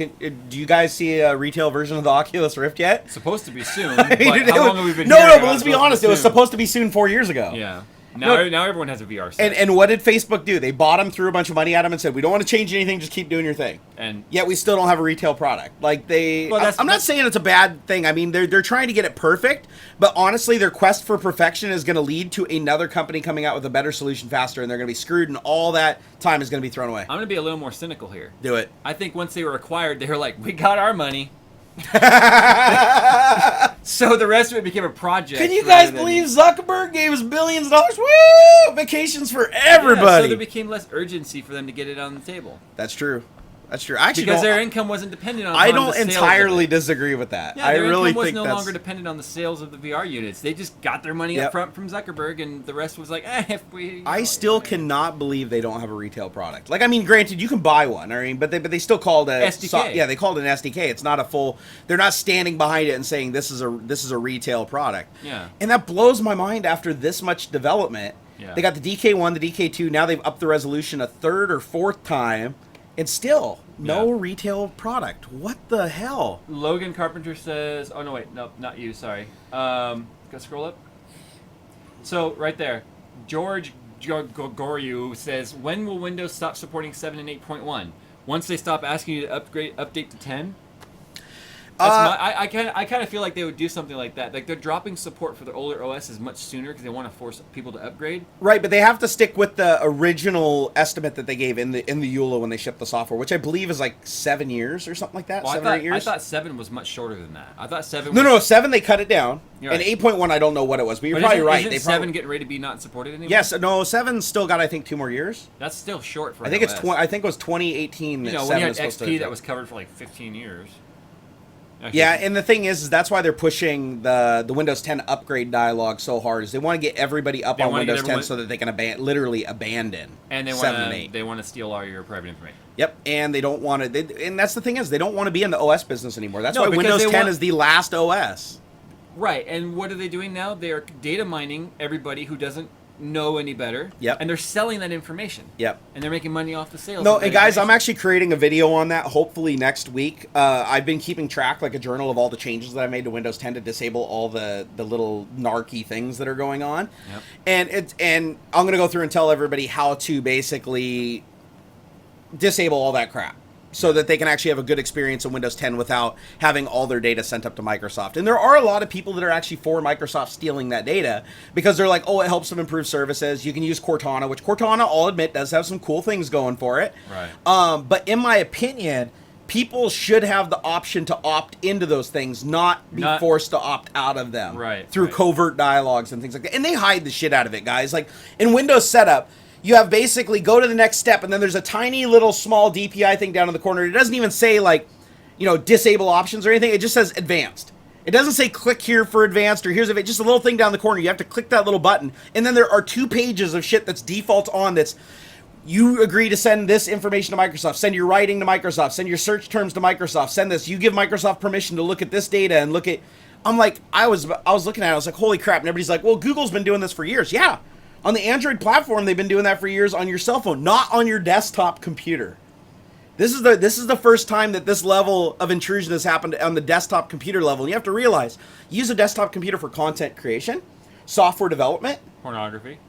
B: Do you guys see a retail version of the Oculus Rift yet?
A: It's supposed to be soon. But how long have we been
B: No,
A: hearing
B: but let's be honest. It was supposed to be soon 4 years ago.
A: Yeah. Now everyone has a VR set.
B: And what did Facebook do? They bought them, threw a bunch of money at them, and said, "We don't want to change anything. Just keep doing your thing."
A: And
B: yet we still don't have a retail product. Like I'm not saying it's a bad thing. I mean, they're trying to get it perfect, but honestly, their quest for perfection is going to lead to another company coming out with a better solution faster, and they're going to be screwed, and all that time is going to be thrown away.
A: I'm going to be a little more cynical here.
B: Do it.
A: I think once they were acquired, they were like, "We got our money." So the rest of it became a project.
B: Can you guys believe Zuckerberg gave us billions of dollars? Woo! Vacations for everybody.
A: Yeah, so there became less urgency for them to get it on the table.
B: That's true. That's true. Actually,
A: because their income wasn't dependent on.
B: I don't entirely disagree with that.
A: Yeah, their income was no longer dependent on the sales of the VR units. They just got their money up front from Zuckerberg, and the rest was like, if we.
B: I still cannot believe they don't have a retail product. Like, I mean, granted, you can buy one. I mean, but they still called a
A: SDK.
B: They called it an SDK. It's not a full. They're not standing behind it and saying this is a retail product.
A: Yeah.
B: And that blows my mind after this much development.
A: Yeah.
B: They got the DK1, the DK2. Now they've upped the resolution a third or fourth time. And still, no retail product. What the hell?
A: Logan Carpenter says... Oh, no, wait. No, not you. Sorry. Go scroll up. So, right there. George Goryu says, when will Windows stop supporting 7 and 8.1? Once they stop asking you to update to 10? I kind of feel like they would do something like that. Like, they're dropping support for the older OSs much sooner because they want to force people to upgrade.
B: Right, but they have to stick with the original estimate that they gave in the EULA when they shipped the software, which I believe is like 7 years or something like that.
A: Well,
B: 7 or 8 years.
A: I thought 7 was much shorter than that. I thought 7.
B: No, 7 they cut it down,
A: right.
B: And 8.1 I don't know what it was, but you're probably right.
A: Isn't 7 getting ready to be not supported anymore?
B: Yes, no, 7 still got I think 2 more years.
A: That's still short for.
B: I think I think it was 2018.
A: You know, when you had XP that was covered for like 15 years.
B: Actually, yeah, and the thing is that's why they're pushing the Windows 10 upgrade dialogue so hard. Is they want to get everybody up on Windows 10 so that they can literally abandon
A: and
B: 7 and 8.
A: They want to steal all your private information.
B: Yep, and they don't want to. And that's the thing is they don't want to be in the OS business anymore. That's why Windows 10 is the last OS.
A: Right, and what are they doing now? They are data mining everybody who doesn't know any better.
B: Yep.
A: And they're selling that information.
B: Yep.
A: And they're making money off the sales.
B: No, and guys, I'm actually creating a video on that hopefully next week. I've been keeping track, like a journal, of all the changes that I made to Windows 10 to disable all the little narky things that are going on.
A: Yep.
B: And I'm going to go through and tell everybody how to basically disable all that crap, so that they can actually have a good experience in Windows 10 without having all their data sent up to Microsoft. And there are a lot of people that are actually for Microsoft stealing that data because they're like, oh, it helps them improve services. You can use Cortana, which Cortana, I'll admit, does have some cool things going for it.
A: Right.
B: But in my opinion, people should have the option to opt into those things, not be forced to opt out of them.
A: Right.
B: Through covert dialogues and things like that. And they hide the shit out of it, guys. Like, in Windows setup, you have basically go to the next step, and then there's a tiny little small DPI thing down in the corner. It doesn't even say, like, disable options or anything. It just says advanced. It doesn't say click here for advanced or here's just a little thing down the corner. You have to click that little button. And then there are 2 pages of shit that's default on that's you agree to send this information to Microsoft, send your writing to Microsoft, send your search terms to Microsoft, send this. You give Microsoft permission to look at this data and look at. I'm like, I was looking at it. I was like, holy crap. And everybody's like, well, Google's been doing this for years. Yeah. On the Android platform, they've been doing that for years on your cell phone, not on your desktop computer. This is the first time that this level of intrusion has happened on the desktop computer level. And you have to realize, use a desktop computer for content creation, software development, pornography.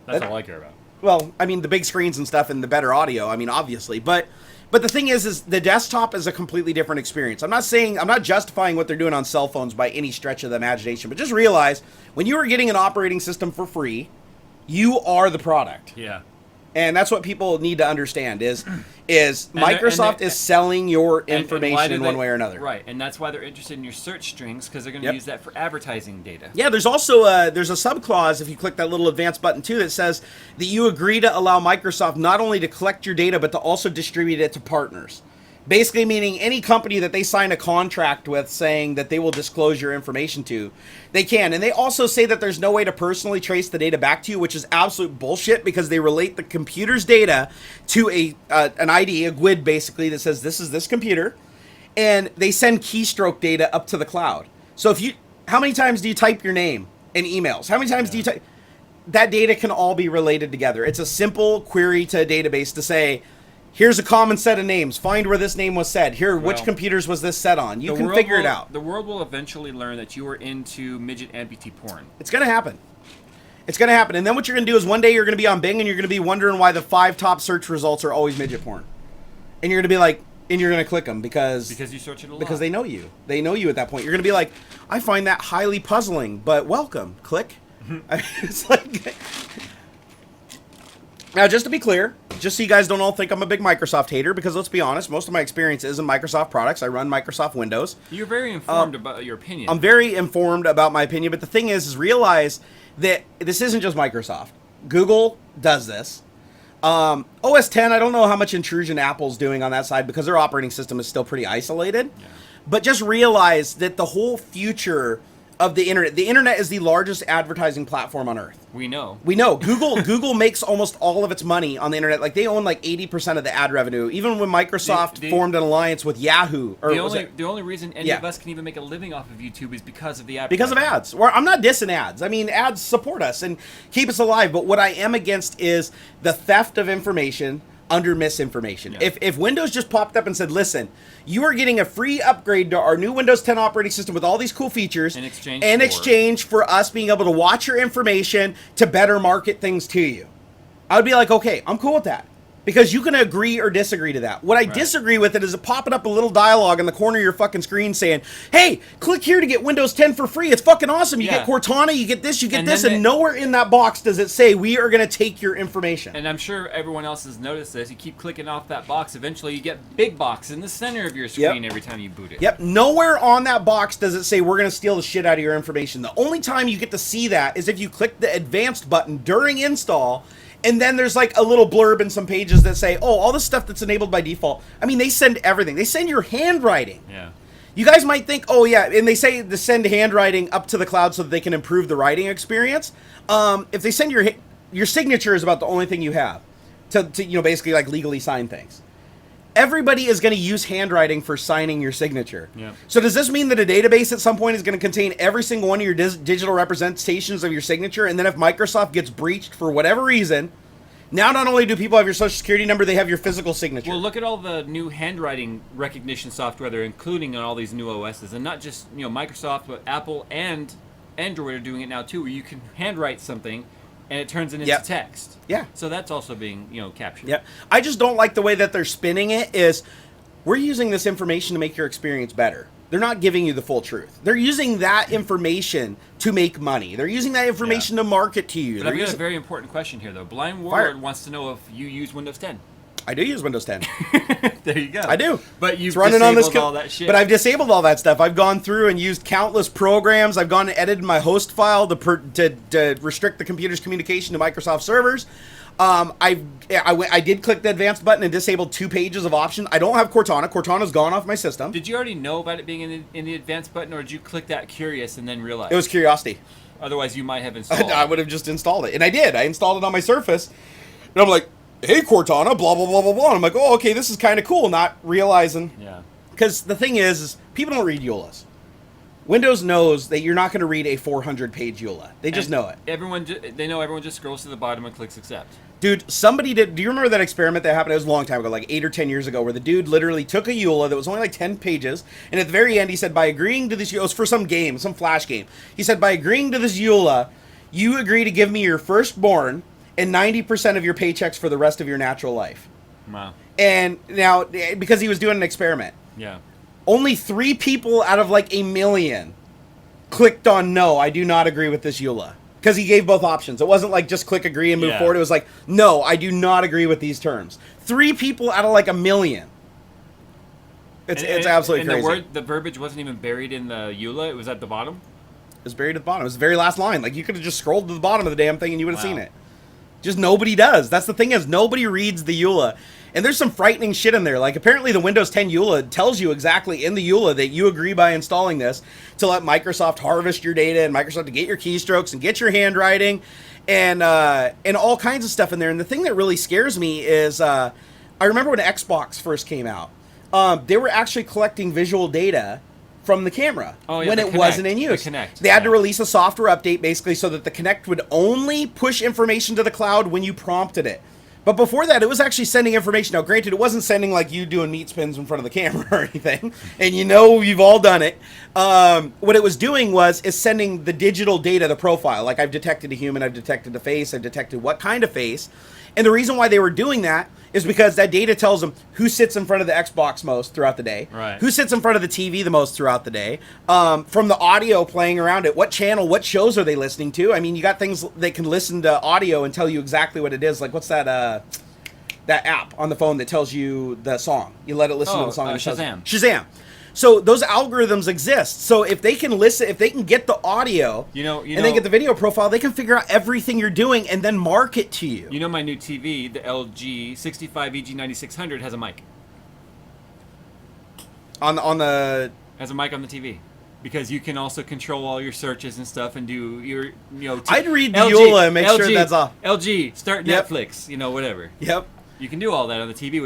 A: That's all I care about.
B: Well, I mean, the big screens and stuff and the better audio, I mean, obviously. But the thing is the desktop is a completely different experience. I'm not justifying what they're doing on cell phones by any stretch of the imagination, but just realize when you are getting an operating system for free, you are the product.
A: Yeah.
B: And that's what people need to understand is Microsoft is selling your information in one way or another.
A: Right, and that's why they're interested in your search strings, because they're going to use that for advertising data.
B: Yeah, there's also there's a subclause, if you click that little advanced button too, that says that you agree to allow Microsoft not only to collect your data, but to also distribute it to partners. Basically meaning any company that they sign a contract with saying that they will disclose your information to, they can. And they also say that there's no way to personally trace the data back to you, which is absolute bullshit because they relate the computer's data to an ID, a GUID basically, that says this is this computer. And they send keystroke data up to the cloud. So how many times do you type your name in emails? How many times do you type? That data can all be related together. It's a simple query to a database to say, here's a common set of names. Find where this name was said. Which computers was this set on? You can figure it out.
A: The world will eventually learn that you are into midget amputee porn.
B: It's going to happen. It's going to happen. And then what you're going to do is one day you're going to be on Bing and you're going to be wondering why the 5 top search results are always midget porn. And you're going to be like, and you're going to click them because
A: you search it a lot.
B: Because they know you. They know you at that point. You're going to be like, I find that highly puzzling, but welcome. Click. It's like... Now, just to be clear, just so you guys don't all think I'm a big Microsoft hater, because let's be honest, most of my experience is in Microsoft products. I run Microsoft Windows.
A: You're very informed about your opinion.
B: I'm very informed about my opinion, but the thing is realize that this isn't just Microsoft. Google does this. OS 10, I don't know how much intrusion Apple's doing on that side because their operating system is still pretty isolated. Yeah. But just realize that the whole future of the internet is the largest advertising platform on earth.
A: We know. Google makes almost all of its money on the internet. Like they own like 80% of the ad revenue. Even when Microsoft formed an alliance with Yahoo, the only reason any of us can even make a living off of YouTube is because of the advertising.
B: Because of ads. Well, I'm not dissing ads. I mean, ads support us and keep us alive. But what I am against is the theft of information under misinformation. Yeah. If Windows just popped up and said, listen, you are getting a free upgrade to our new Windows 10 operating system with all these cool features in exchange for us being able to watch your information to better market things to you, I would be like, okay, I'm cool with that. Because you can agree or disagree to that. What I disagree with it is it popping up a little dialogue in the corner of your fucking screen saying, hey, click here to get Windows 10 for free. It's fucking awesome. You get Cortana, you get this, you get this, and nowhere in that box does it say we are going to take your information.
A: And I'm sure everyone else has noticed this. You keep clicking off that box. Eventually you get big box in the center of your screen every time you boot it.
B: Yep. Nowhere on that box does it say we're going to steal the shit out of your information. The only time you get to see that is if you click the advanced button during install. And then there's like a little blurb in some pages that say, oh, all the stuff that's enabled by default. I mean, they send everything. They send your handwriting. Yeah. You guys might think, oh, yeah, and they say to send handwriting up to the cloud so that they can improve the writing experience. If they send your signature is about the only thing you have to basically like legally sign things. Everybody is going to use handwriting for signing your signature. Yeah. So does this mean that a database at some point is going to contain every single one of your digital representations of your signature? And then if Microsoft gets breached for whatever reason, now not only do people have your social security number, they have your physical signature.
A: Well, look at all the new handwriting recognition software they're including on all these new OSs. And not just Microsoft, but Apple and Android are doing it now too, where you can handwrite something and it turns it into text. Yeah. So that's also being, captured.
B: Yeah. I just don't like the way that they're spinning it is we're using this information to make your experience better. They're not giving you the full truth. They're using that information to make money. They're using that information to market to you.
A: But I've got a very important question here, though. Blind Warlord wants to know if you use Windows 10.
B: I do use Windows 10.
A: There you go.
B: I do.
A: But you've disabled all that shit.
B: But I've disabled all that stuff. I've gone through and used countless programs. I've gone and edited my host file to restrict the computer's communication to Microsoft servers. I did click the advanced button and disabled 2 pages of options. I don't have Cortana. Cortana's gone off my system.
A: Did you already know about it being in the advanced button, or did you click that curious and then realize?
B: It was curiosity.
A: Otherwise, you might have installed it.
B: I would have just installed it. And I did. I installed it on my Surface. And I'm like, hey, Cortana, blah, blah, blah, blah, blah. And I'm like, oh, okay, this is kind of cool, not realizing. Yeah. Because the thing is people don't read EULAs. Windows knows that you're not going to read a 400-page EULA. They just know it.
A: They know everyone just scrolls to the bottom and clicks accept.
B: Dude, somebody did. Do you remember that experiment that happened? It was a long time ago, like 8 or 10 years ago, where the dude literally took a EULA that was only like 10 pages, and at the very end, he said, by agreeing to this, it was for some game, some flash game. He said, by agreeing to this EULA, you agree to give me your firstborn and 90% of your paychecks for the rest of your natural life. Wow. And now, because he was doing an experiment. Yeah. Only 3 people out of like 1 million clicked on no, I do not agree with this EULA. Because he gave both options. It wasn't like just click agree and move forward. It was like, no, I do not agree with these terms. 3 people out of like 1 million. It's absolutely crazy.
A: The verbiage wasn't even buried in the EULA. It was at the bottom.
B: It was buried at the bottom. It was the very last line. Like, you could have just scrolled to the bottom of the damn thing and you would have seen it. Just nobody does. That's the thing, is nobody reads the EULA. And there's some frightening shit in there. Like, apparently the Windows 10 EULA tells you exactly in the EULA that you agree by installing this to let Microsoft harvest your data and Microsoft to get your keystrokes and get your handwriting and all kinds of stuff in there. And the thing that really scares me is I remember when Xbox first came out, they were actually collecting visual data from the camera when it wasn't in use. They had to release a software update basically so that the Kinect would only push information to the cloud when you prompted it. But before that, it was actually sending information. Now, granted, it wasn't sending like you doing meat spins in front of the camera or anything, and you know you've all done it. What it was doing is sending the digital data, the profile. Like, I've detected a human, I've detected a face, I've detected what kind of face. And the reason why they were doing that is because that data tells them who sits in front of the Xbox most throughout the day, who sits in front of the TV the most throughout the day, from the audio playing around it, what channel, what shows are they listening to. I mean, you got things that can listen to audio and tell you exactly what it is. Like, what's that app on the phone that tells you the song? You let it listen to the song.
A: Shazam.
B: Shazam. So those algorithms exist. So if they can listen, if they can get the audio, and then get the video profile, they can figure out everything you're doing and then market to you.
A: You know, my new TV, the LG 65 EG9600, has a mic.
B: On the
A: has a mic on the TV. Because you can also control all your searches and stuff and do your,
B: I'd read the EULA and make sure that's off.
A: LG, start Netflix, whatever.
B: Yep.
A: You can do all that on the TV,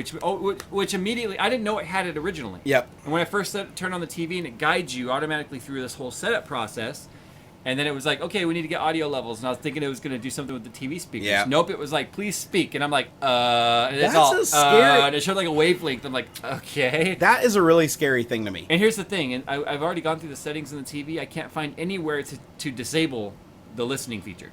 A: which immediately, I didn't know it had it originally.
B: Yep.
A: And when I first turned on the TV and it guides you automatically through this whole setup process, and then it was like, okay, we need to get audio levels, and I was thinking it was going to do something with the TV speakers.
B: Yeah.
A: Nope, it was like, please speak, and I'm like, and it's
B: That's
A: all,
B: a scary...
A: and it showed like a wavelength. I'm like, okay.
B: That is a really scary thing to me.
A: And here's the thing, and I've already gone through the settings in the TV. I can't find anywhere to disable the listening feature.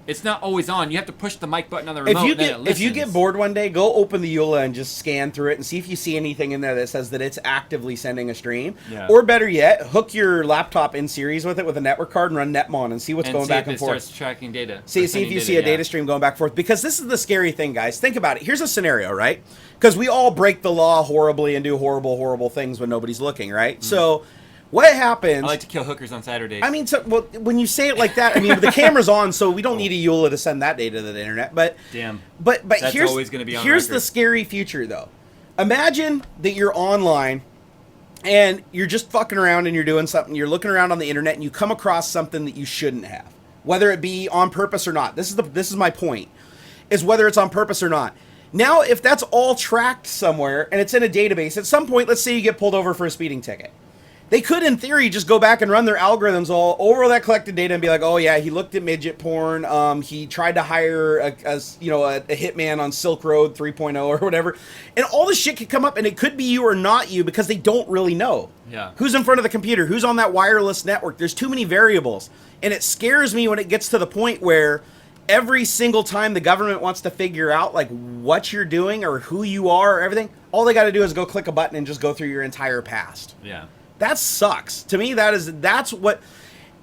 A: It's not always on. You have to push the mic button on the remote.
B: If you get bored one day, go open the EULA and just scan through it and see if you see anything in there that says that it's actively sending a stream. Yeah. Or better yet, hook your laptop in series with it with a network card and run Netmon and see what's going back and forth.
A: And see if it starts tracking data.
B: See if you see a data stream going back and forth. Because this is the scary thing, guys. Think about it. Here's a scenario, right? Because we all break the law horribly and do horrible, horrible things when nobody's looking, right? Mm-hmm. So... what happens...
A: I like to kill hookers on Saturdays.
B: I mean, when you say it like that, I mean, the camera's on, so we don't need a EULA to send that data to the internet. But
A: damn.
B: But
A: that's
B: here's
A: always going to be on
B: here's
A: record.
B: The scary future, though. Imagine that you're online and you're just fucking around and you're doing something. You're looking around on the internet and you come across something that you shouldn't have, whether it be on purpose or not. This is my point, is whether it's on purpose or not. Now, if that's all tracked somewhere and it's in a database, at some point, let's say you get pulled over for a speeding ticket. They could, in theory, just go back and run their algorithms all over that collected data and be like, oh, yeah, he looked at midget porn. He tried to hire a hitman on Silk Road 3.0 or whatever. And all this shit could come up, and it could be you or not you because they don't really know.
A: Yeah.
B: Who's in front of the computer? Who's on that wireless network? There's too many variables. And it scares me when it gets to the point where every single time the government wants to figure out like what you're doing or who you are or everything, all they got to do is go click a button and just go through your entire past.
A: Yeah.
B: That sucks. To me, that's what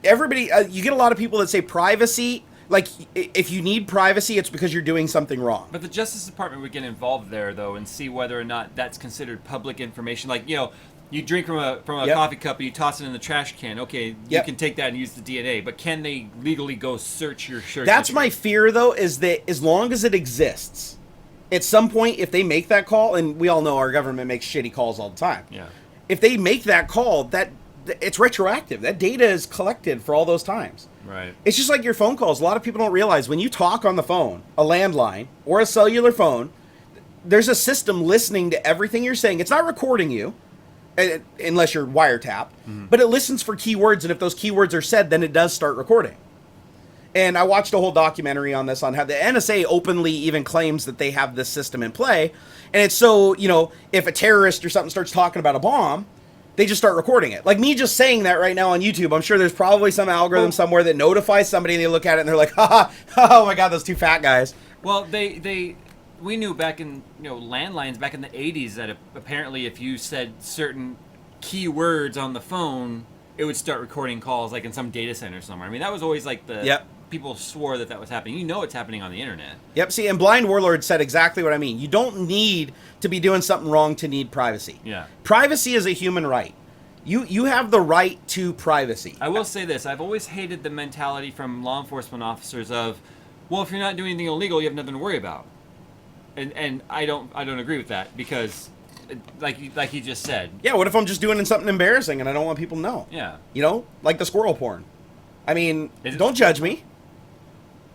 B: everybody... you get a lot of people that say privacy. Like, if you need privacy, it's because you're doing something wrong.
A: But the Justice Department would get involved there, though, and see whether or not that's considered public information. Like, you drink from a coffee cup and you toss it in the trash can. Okay, you can take that and use the DNA. But can they legally go search your shirt?
B: That's my fear, though, is that as long as it exists, at some point, if they make that call, and we all know our government makes shitty calls all the time.
A: Yeah.
B: If they make that call, that it's retroactive. That data is collected for all those times.
A: Right.
B: It's just like your phone calls. A lot of people don't realize when you talk on the phone, a landline or a cellular phone, there's a system listening to everything you're saying. It's not recording you, unless you're wiretapped, but it listens for keywords, and if those keywords are said, then it does start recording. And I watched a whole documentary on this, on how the NSA openly even claims that they have this system in play. And it's so, if a terrorist or something starts talking about a bomb, they just start recording it. Like me just saying that right now on YouTube, I'm sure there's probably some algorithm somewhere that notifies somebody and they look at it and they're like, oh my God, those two fat guys.
A: Well, we knew back in, landlines back in the 80s that apparently if you said certain keywords on the phone, it would start recording calls like in some data center somewhere. I mean, that was always like the
B: Yep.
A: people swore that was happening. You know it's happening on the internet.
B: Yep. See, and Blind Warlord said exactly what I mean. You don't need to be doing something wrong to need privacy.
A: Yeah.
B: Privacy is a human right. You have the right to privacy.
A: I will say this. I've always hated the mentality from law enforcement officers of, well, if you're not doing anything illegal, you have nothing to worry about. And I don't agree with that because, like you just said.
B: Yeah, what if I'm just doing something embarrassing and I don't want people to know?
A: Yeah.
B: You know, like the squirrel porn. I mean,
A: Is it
B: don't judge me.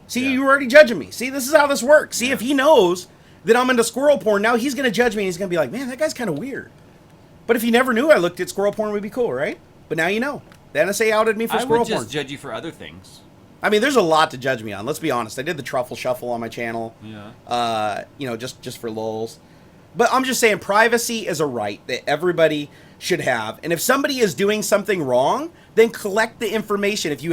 B: See,
A: Yeah.
B: you were already judging me. See, this is how this works. See, if he knows that I'm into squirrel porn, now he's going to judge me and he's going to be like, man, that guy's kind of weird. But if he never knew I looked at squirrel porn, it would be cool, right? But now you know. The NSA outed me for squirrel
A: I would just
B: porn.
A: judge you for other things.
B: I mean, there's a lot to judge me on. Let's be honest. I did the truffle shuffle on my channel.
A: Yeah.
B: You know, just for lulz. But I'm just saying, privacy is a right that everybody should have. And if somebody is doing something wrong, then collect the information. If you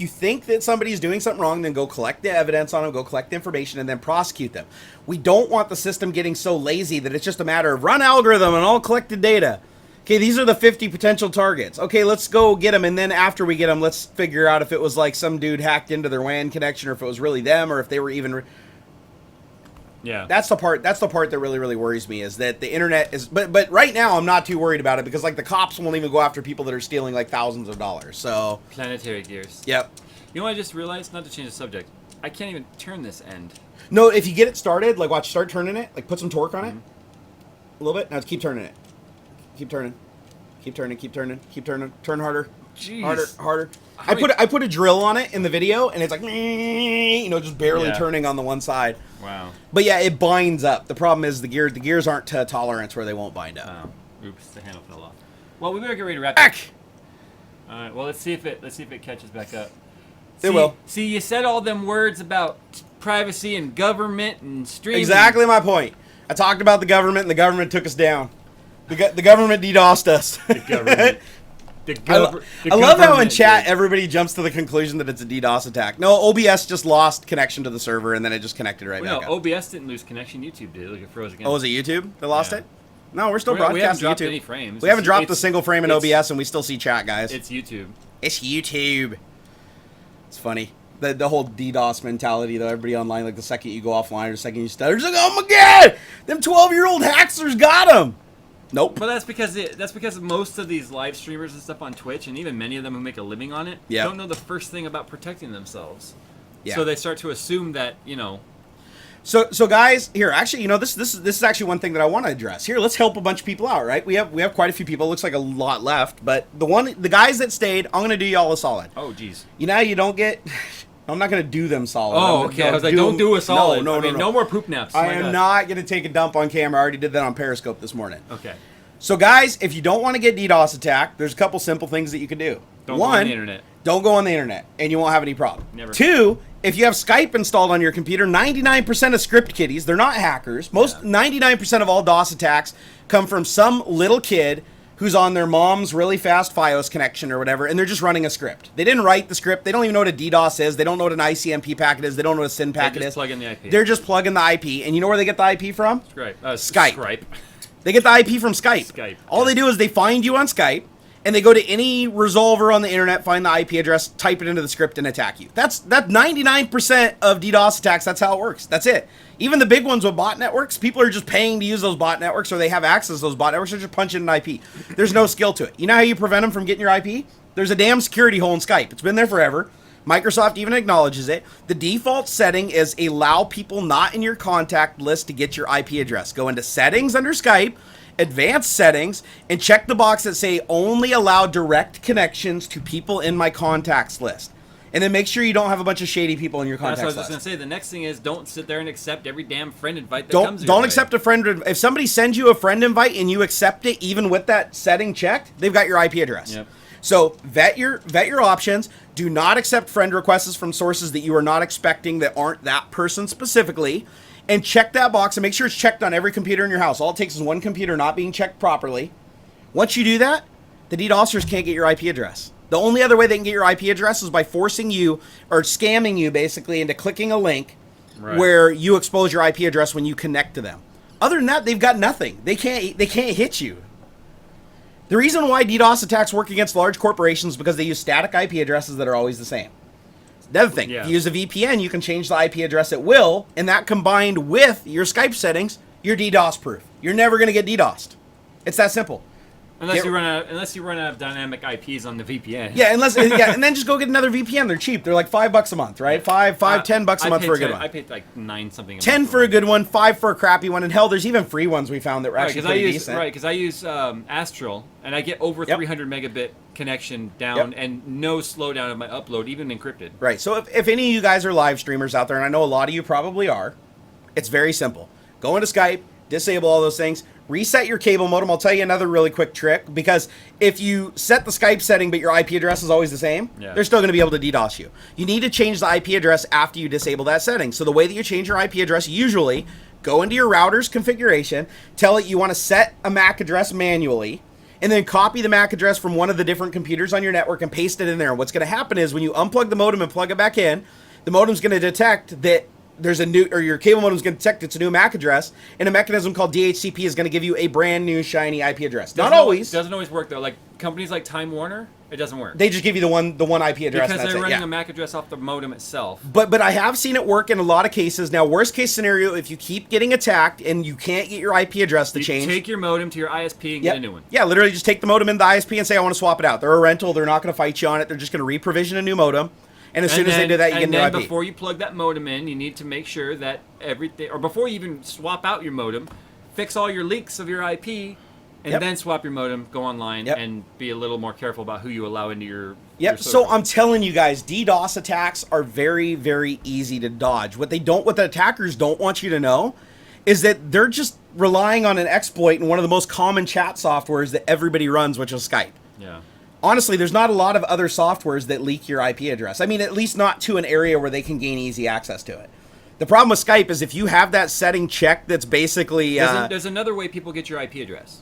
B: think that somebody's doing something wrong, then go collect the evidence on them, go collect the information, and then prosecute them. We don't want the system getting so lazy that it's just a matter of run algorithm and all collected data. Okay, these are the 50 potential targets. Okay, let's go get them, and then after we get them, let's figure out if it was like some dude hacked into their WAN connection, or if it was really them, or if they were even...
A: Yeah.
B: That's the part that really, really worries me, is that the internet is... But right now, I'm not too worried about it, because like the cops won't even go after people that are stealing like thousands of dollars, so...
A: Planetary gears.
B: Yep.
A: You know what I just realized? Not to change the subject. I can't even turn this end.
B: No, if you get it started, like watch, start turning it, like put some torque on it. A little bit. Now keep turning it. Keep turning. Keep turning, keep turning, keep turning. Turn harder.
A: Jeez.
B: Harder, harder.
A: How
B: I put a drill on it in the video, and it's like, you know, just barely
A: Yeah.
B: turning on the one side.
A: Wow.
B: But yeah, it binds up. The problem is the gears aren't to a tolerance where they won't bind up.
A: Oh. Oops, the handle fell off. Well, we better get ready to wrap
B: Back!
A: it. All right. Well, let's see if it catches back up.
B: It will.
A: See, you said all them words about privacy and government and streaming.
B: Exactly my point. I talked about the government, and the government took us down. The government DDoSed us.
A: The government.
B: I love how in chat everybody jumps to the conclusion that it's a DDoS attack. No, OBS just lost connection to the server, and then it just connected right back
A: No,
B: up.
A: OBS didn't lose connection. YouTube did. Look, it froze again.
B: Oh, was it YouTube that lost
A: Yeah.
B: it? No, we're still
A: We haven't
B: broadcasting
A: dropped
B: YouTube.
A: any frames.
B: We haven't dropped a
A: It's-
B: single frame in
A: it's-
B: OBS, and we still see chat, guys.
A: It's YouTube.
B: It's YouTube. It's funny. The whole DDoS mentality, though. Everybody online, like the second you go offline or the second you stutter, it's like, oh my god, them 12-year-old hacksters got them. Nope.
A: Well, that's because most of these live streamers and stuff on Twitch, and even many of them who make a living on it,
B: Yeah.
A: don't know the first thing about protecting themselves.
B: Yeah.
A: So they start to assume that,
B: So guys, here, actually, you know, this is actually one thing that I want to address. Here, let's help a bunch of people out, right? We have quite a few people. It looks like a lot left, but the guys that stayed, I'm gonna do y'all a solid.
A: oh, geez.
B: You know, you don't get. I'm not gonna do them solid.
A: Oh, okay. I was like, don't do a solid.
B: No,
A: no more poop naps.
B: I
A: My
B: am
A: God.
B: not gonna take a dump on camera. I already did that on Periscope this morning.
A: Okay.
B: So guys, if you don't want to get DDoS attacked, there's a couple simple things that you can do.
A: Don't go on the internet.
B: Don't go on the internet, and you won't have any problem.
A: Never.
B: 2, if you have Skype installed on your computer, 99% of script kiddies, they're not hackers. 99% of all DOS attacks come from some little kid who's on their mom's really fast FiOS connection or whatever, and they're just running a script. They didn't write the script. They don't even know what a DDoS is. They don't know what an ICMP packet is. They don't know what a SYN packet
A: just
B: is.
A: plug in the IP.
B: They're just plugging the IP, and you know where they get the IP from?
A: Skype.
B: Skype.
A: Skype.
B: They get the IP from Skype.
A: Skype,
B: All they do is they find you on Skype, and they go to any resolver on the internet, find the IP address, type it into the script, and attack you. That's 99% of DDoS attacks. That's how it works. That's it. Even the big ones with bot networks, people are just paying to use those bot networks, or they have access to those bot networks. They're just punching an IP. There's no skill to it. You know how you prevent them from getting your IP? There's a damn security hole in Skype. It's been there forever. Microsoft even acknowledges it. The default setting is allow people not in your contact list to get your IP address. Go into settings under Skype, advanced settings, and check the box that say only allow direct connections to people in my contacts list. And then make sure you don't have a bunch of shady people in your
A: That's what I
B: contacts
A: was just
B: list.
A: going to say. The next thing is don't sit there and accept every damn friend invite that comes your
B: Don't
A: way.
B: accept a friend. If somebody sends you a friend invite and you accept it, even with that setting checked, they've got your IP address.
A: Yep.
B: So vet your options. Do not accept friend requests from sources that you are not expecting that aren't that person specifically. And check that box and make sure it's checked on every computer in your house. All it takes is one computer not being checked properly. Once you do that, the DDoSers can't get your IP address. The only other way they can get your IP address is by forcing you or scamming you basically into clicking a link where you expose your IP address when you connect to them. Other than that, they've got nothing. They can't hit you. The reason why DDoS attacks work against large corporations is because they use static IP addresses that are always the same. Another thing, if you use a VPN, you can change the IP address at will, and that combined with your Skype settings, you're DDoS proof. You're never going to get DDoSed. It's that simple.
A: Unless you run out of dynamic IPs on the VPN.
B: Yeah, and then just go get another VPN. They're cheap. They're like $5 a month, right? $10 a month for a good one.
A: I paid like 9 something.
B: 10 for a good one, 5 for a crappy one, and hell, there's even free ones we found that were actually pretty decent.
A: Right, because I use Astral, and I get over 300 megabit connection down, and no slowdown of my upload, even encrypted.
B: Right. So if any of you guys are live streamers out there, and I know a lot of you probably are, it's very simple. Go into Skype, disable all those things. Reset your cable modem. I'll tell you another really quick trick, because if you set the Skype setting but your IP address is always the same, they're still going to be able to DDoS you. You need to change the IP address after you disable that setting. So the way that you change your IP address, usually go into your router's configuration, tell it you want to set a MAC address manually, and then copy the MAC address from one of the different computers on your network and paste it in there. And what's going to happen is when you unplug the modem and plug it back in, the modem's going to detect that there's a new, or your cable modem's going to detect it's a new MAC address, and a mechanism called DHCP is going to give you a brand new shiny IP address. Not always.
A: Doesn't always work though. Like companies like Time Warner, it doesn't work.
B: They just give you the one IP address.
A: Because they're running a MAC address off the modem itself.
B: But I have seen it work in a lot of cases. Now, worst case scenario, if you keep getting attacked and you can't get your IP address to change,
A: take your modem to your ISP and get a new one.
B: Yeah, literally just take the modem in the ISP and say, I want to swap it out. They're a rental. They're not going to fight you on it. They're just going to re-provision a new modem. And as soon as they do that, you get a new IP.
A: And then before you plug that modem in, you need to make sure that everything, or before you even swap out your modem, fix all your leaks of your IP, and then swap your modem, go online, and be a little more careful about who you allow into your
B: So I'm telling you guys, DDoS attacks are very, very easy to dodge. What the attackers don't want you to know is that they're just relying on an exploit in one of the most common chat softwares that everybody runs, which is Skype.
A: Yeah.
B: Honestly, there's not a lot of other softwares that leak your IP address. I mean, at least not to an area where they can gain easy access to it. The problem with Skype is if you have that setting checked, that's basically...
A: There's another way people get your IP address.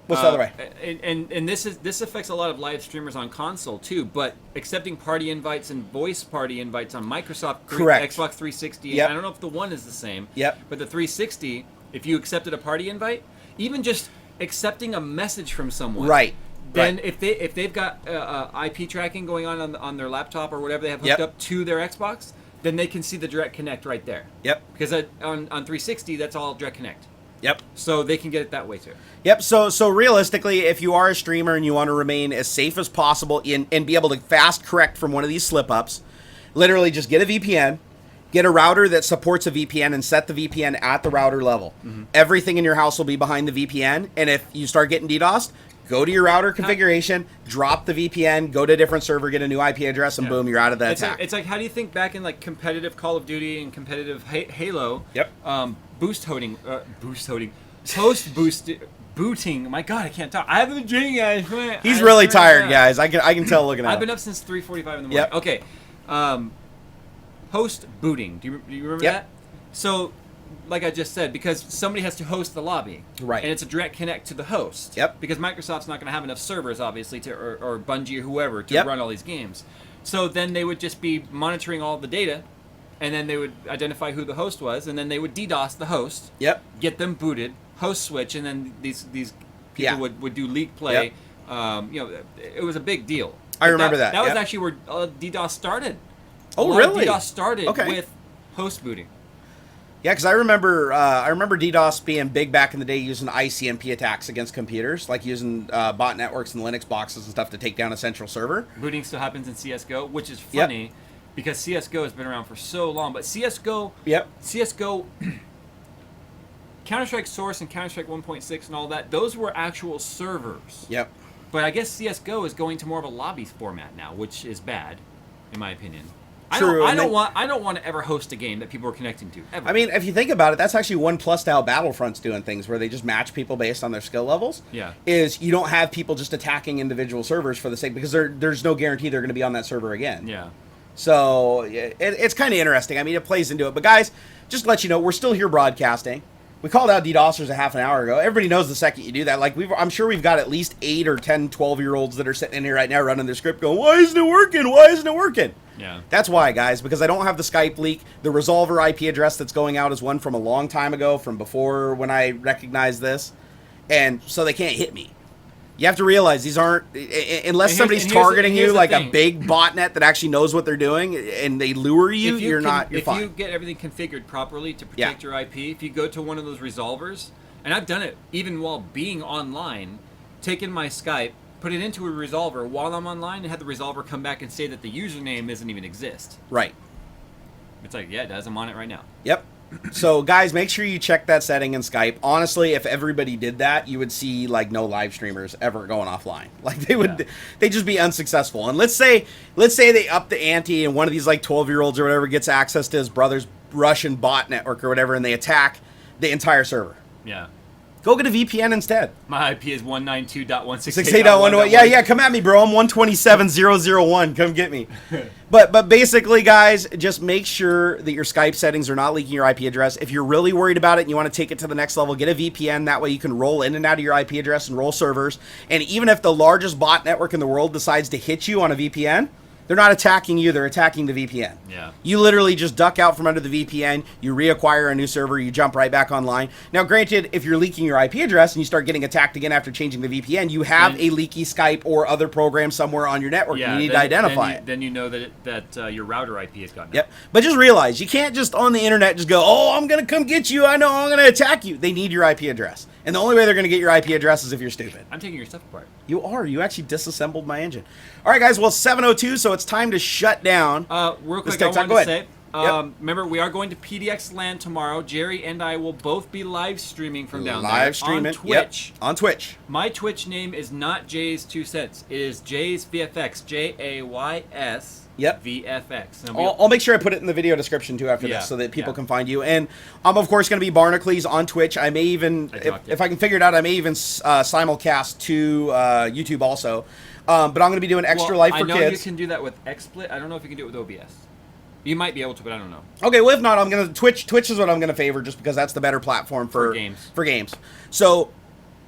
B: What's the other way?
A: And this affects a lot of live streamers on console too, but accepting party invites and voice party invites on Microsoft, Xbox 360, I don't know if the one is the same, but the 360, if you accepted a party invite, even just accepting a message from someone... Then if they've got IP tracking going on their laptop or whatever they have hooked up to their Xbox, then they can see the direct connect right there. Because on 360, that's all direct connect. So they can get it that way too.
B: So realistically, if you are a streamer and you want to remain as safe as possible and be able to fast correct from one of these slip-ups, literally just get a VPN, get a router that supports a VPN, and set the VPN at the router level. Everything in your house will be behind the VPN, and if you start getting DDoSed, go to your router configuration, drop the VPN, go to a different server, get a new IP address, and boom, you're out of the attack.
A: It's like, how do you think back in like competitive Call of Duty and competitive Halo, post booting. My God, I can't talk. I haven't been drinking, guys.
B: He's really tired, guys. I can tell looking at him.
A: I've been up since 3:45 in the morning. Okay, host booting. Do you remember that? So, like I just said, because somebody has to host the lobby, and it's a direct connect to the host, because Microsoft's not going to have enough servers, obviously, to or Bungie or whoever to run all these games. So then they would just be monitoring all the data, and then they would identify who the host was, and then they would DDoS the host, get them booted, host switch, and then these people would do leak play. It was a big deal.
B: I remember that.
A: That was actually where DDoS started.
B: Oh, really?
A: DDoS started with host booting.
B: Yeah, because I remember DDoS being big back in the day, using ICMP attacks against computers, like using bot networks and Linux boxes and stuff to take down a central server.
A: Booting still happens in CS:GO, which is funny because CS:GO has been around for so long. But CS:GO, Counter-Strike Source and Counter-Strike 1.6 and all that, those were actual servers. But I guess CS:GO is going to more of a lobby format now, which is bad, in my opinion.
B: True.
A: I don't want to ever host a game that people are connecting to. Ever.
B: I mean, if you think about it, that's actually OnePlus style Battlefront's doing things where they just match people based on their skill levels. Is you don't have people just attacking individual servers for the sake, because there's no guarantee they're going to be on that server again. So it's kind of interesting. I mean, it plays into it. But guys, just to let you know, we're still here broadcasting. We called out DDoSers a half an hour ago. Everybody knows the second you do that. Like I'm sure we've got at least 8 or 10, 12-year-olds that are sitting in here right now running their script going, why isn't it working? Why isn't it working? That's why, guys, because I don't have the Skype leak. The Resolver IP address that's going out is one from a long time ago, from before when I recognized this. And so they can't hit me. You have to realize these aren't, unless somebody's targeting you like a big botnet that actually knows what they're doing and they lure you, you're fine.
A: If you get everything configured properly to protect your IP, if you go to one of those resolvers, and I've done it even while being online, taken my Skype, put it into a resolver while I'm online, and had the resolver come back and say that the username doesn't even exist.
B: Right.
A: It's like, yeah, it does. I'm on it right now.
B: Yep. So, guys, make sure you check that setting in Skype. Honestly, if everybody did that, you would see, like, no live streamers ever going offline. Like, they'd just be unsuccessful. And let's say they up the ante and one of these, like, 12-year-olds or whatever gets access to his brother's Russian bot network or whatever, and they attack the entire server.
A: Yeah.
B: Go get a VPN instead.
A: My IP is 192.168.1.
B: Yeah, come at me, bro. I'm 127.001. Come get me. But basically, guys, just make sure that your Skype settings are not leaking your IP address. If you're really worried about it and you want to take it to the next level, get a VPN. That way you can roll in and out of your IP address and roll servers. And even if the largest bot network in the world decides to hit you on a VPN, they're not attacking you, they're attacking the VPN.
A: Yeah.
B: You literally just duck out from under the VPN, you reacquire a new server, you jump right back online. Now, granted, if you're leaking your IP address and you start getting attacked again after changing the VPN, you have a leaky Skype or other program somewhere on your network.
A: Yeah,
B: you need to identify it.
A: Then you know that your router IP has gotten out.
B: Yep. But just realize, you can't just on the internet just go, oh, I'm going to come get you, I know I'm going to attack you. They need your IP address. And the only way they're going to get your IP address is if you're stupid.
A: I'm taking your stuff apart.
B: You are. You actually disassembled my engine. All right, guys. Well, 7:02, so it's time to shut down.
A: Real quick, I wanted to say, remember, we are going to PDX LAN tomorrow. Jerry and I will both be live streaming from down there on Twitch.
B: Yep, on Twitch.
A: My Twitch name is not JayzTwoCents. It is Jayz VFX. JAYS.
B: Yep.
A: VFX.
B: I'll make sure I put it in the video description too after this so that people can find you. And I'm of course going to be Barnacules on Twitch. I may even, if I can figure it out, I may even simulcast to YouTube also. But I'm going to be doing Extra Life for Kids.
A: I know you can do that with XSplit. I don't know if you can do it with OBS. You might be able to, but I don't know.
B: Okay, well if not, I'm going to Twitch is what I'm going to favor just because that's the better platform for games. So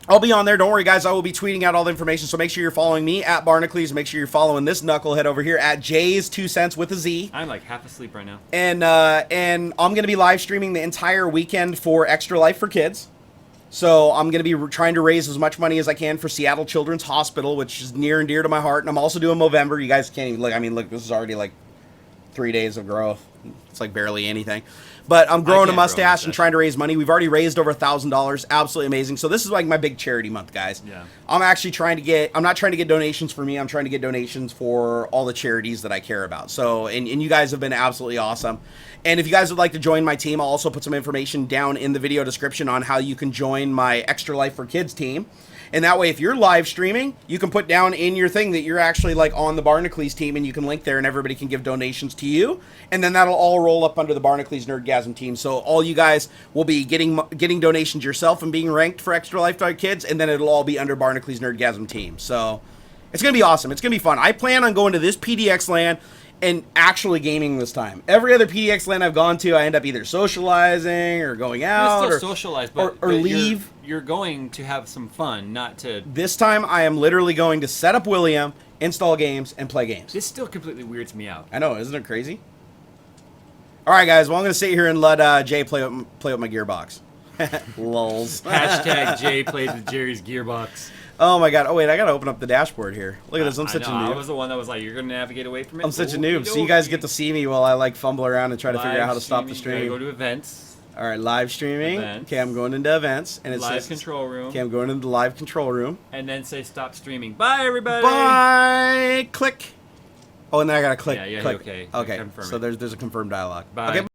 B: I'll be on there. Don't worry, guys. I will be tweeting out all the information. So make sure you're following me at Barnacules. Make sure you're following this knucklehead over here at JayzTwoCents with a Z.
A: I'm like half asleep right now.
B: And I'm going to be live streaming the entire weekend for Extra Life for Kids. So I'm going to be trying to raise as much money as I can for Seattle Children's Hospital, which is near and dear to my heart. And I'm also doing Movember. You guys can't even look. I mean, look, this is already like 3 days of growth. It's like barely anything. But I'm growing a mustache and trying to raise money. We've already raised over $1,000. Absolutely amazing. So this is like my big charity month, guys.
A: Yeah.
B: I'm actually trying to get, I'm not trying to get donations for me. I'm trying to get donations for all the charities that I care about. So, and you guys have been absolutely awesome. And if you guys would like to join my team, I'll also put some information down in the video description on how you can join my Extra Life for Kids team. And that way, if you're live streaming, you can put down in your thing that you're actually like on the Barnacules team, and you can link there, and everybody can give donations to you. And then that'll all roll up under the Barnacules Nerdgasm team. So all you guys will be getting donations yourself and being ranked for Extra Life for Kids, and then it'll all be under Barnacules Nerdgasm team. So it's gonna be awesome. It's gonna be fun. I plan on going to this PDX LAN and actually gaming this time. Every other PDX LAN I've gone to, I end up either socializing or going out,
A: or socialize, but
B: leave.
A: You're going to have some fun, not to.
B: This time, I am literally going to set up William, install games, and play games.
A: This still completely weirds me out.
B: I know, isn't it crazy? All right, guys. Well, I'm going to sit here and let Jay play with my gearbox. Lols.
A: Hashtag Jay plays with Jerry's gearbox.
B: Oh my god! Oh wait, I gotta open up the dashboard here. Look at this. I'm such a noob.
A: I was the one that was like, "You're gonna navigate away from it."
B: I'm such a noob. So you guys get to see me while I like fumble around and try to figure out how to stop the stream.
A: Go to events.
B: All right, live streaming.
A: Events.
B: Okay, I'm going into events, and it
A: live
B: says
A: control room.
B: Okay, I'm going into the live control room.
A: And then say stop streaming. Bye everybody.
B: Bye. Click. Oh, and then I gotta click.
A: Yeah.
B: Click.
A: Okay.
B: Okay.
A: Confirm
B: so
A: it.
B: there's a confirm dialog.
A: Bye.
B: Okay.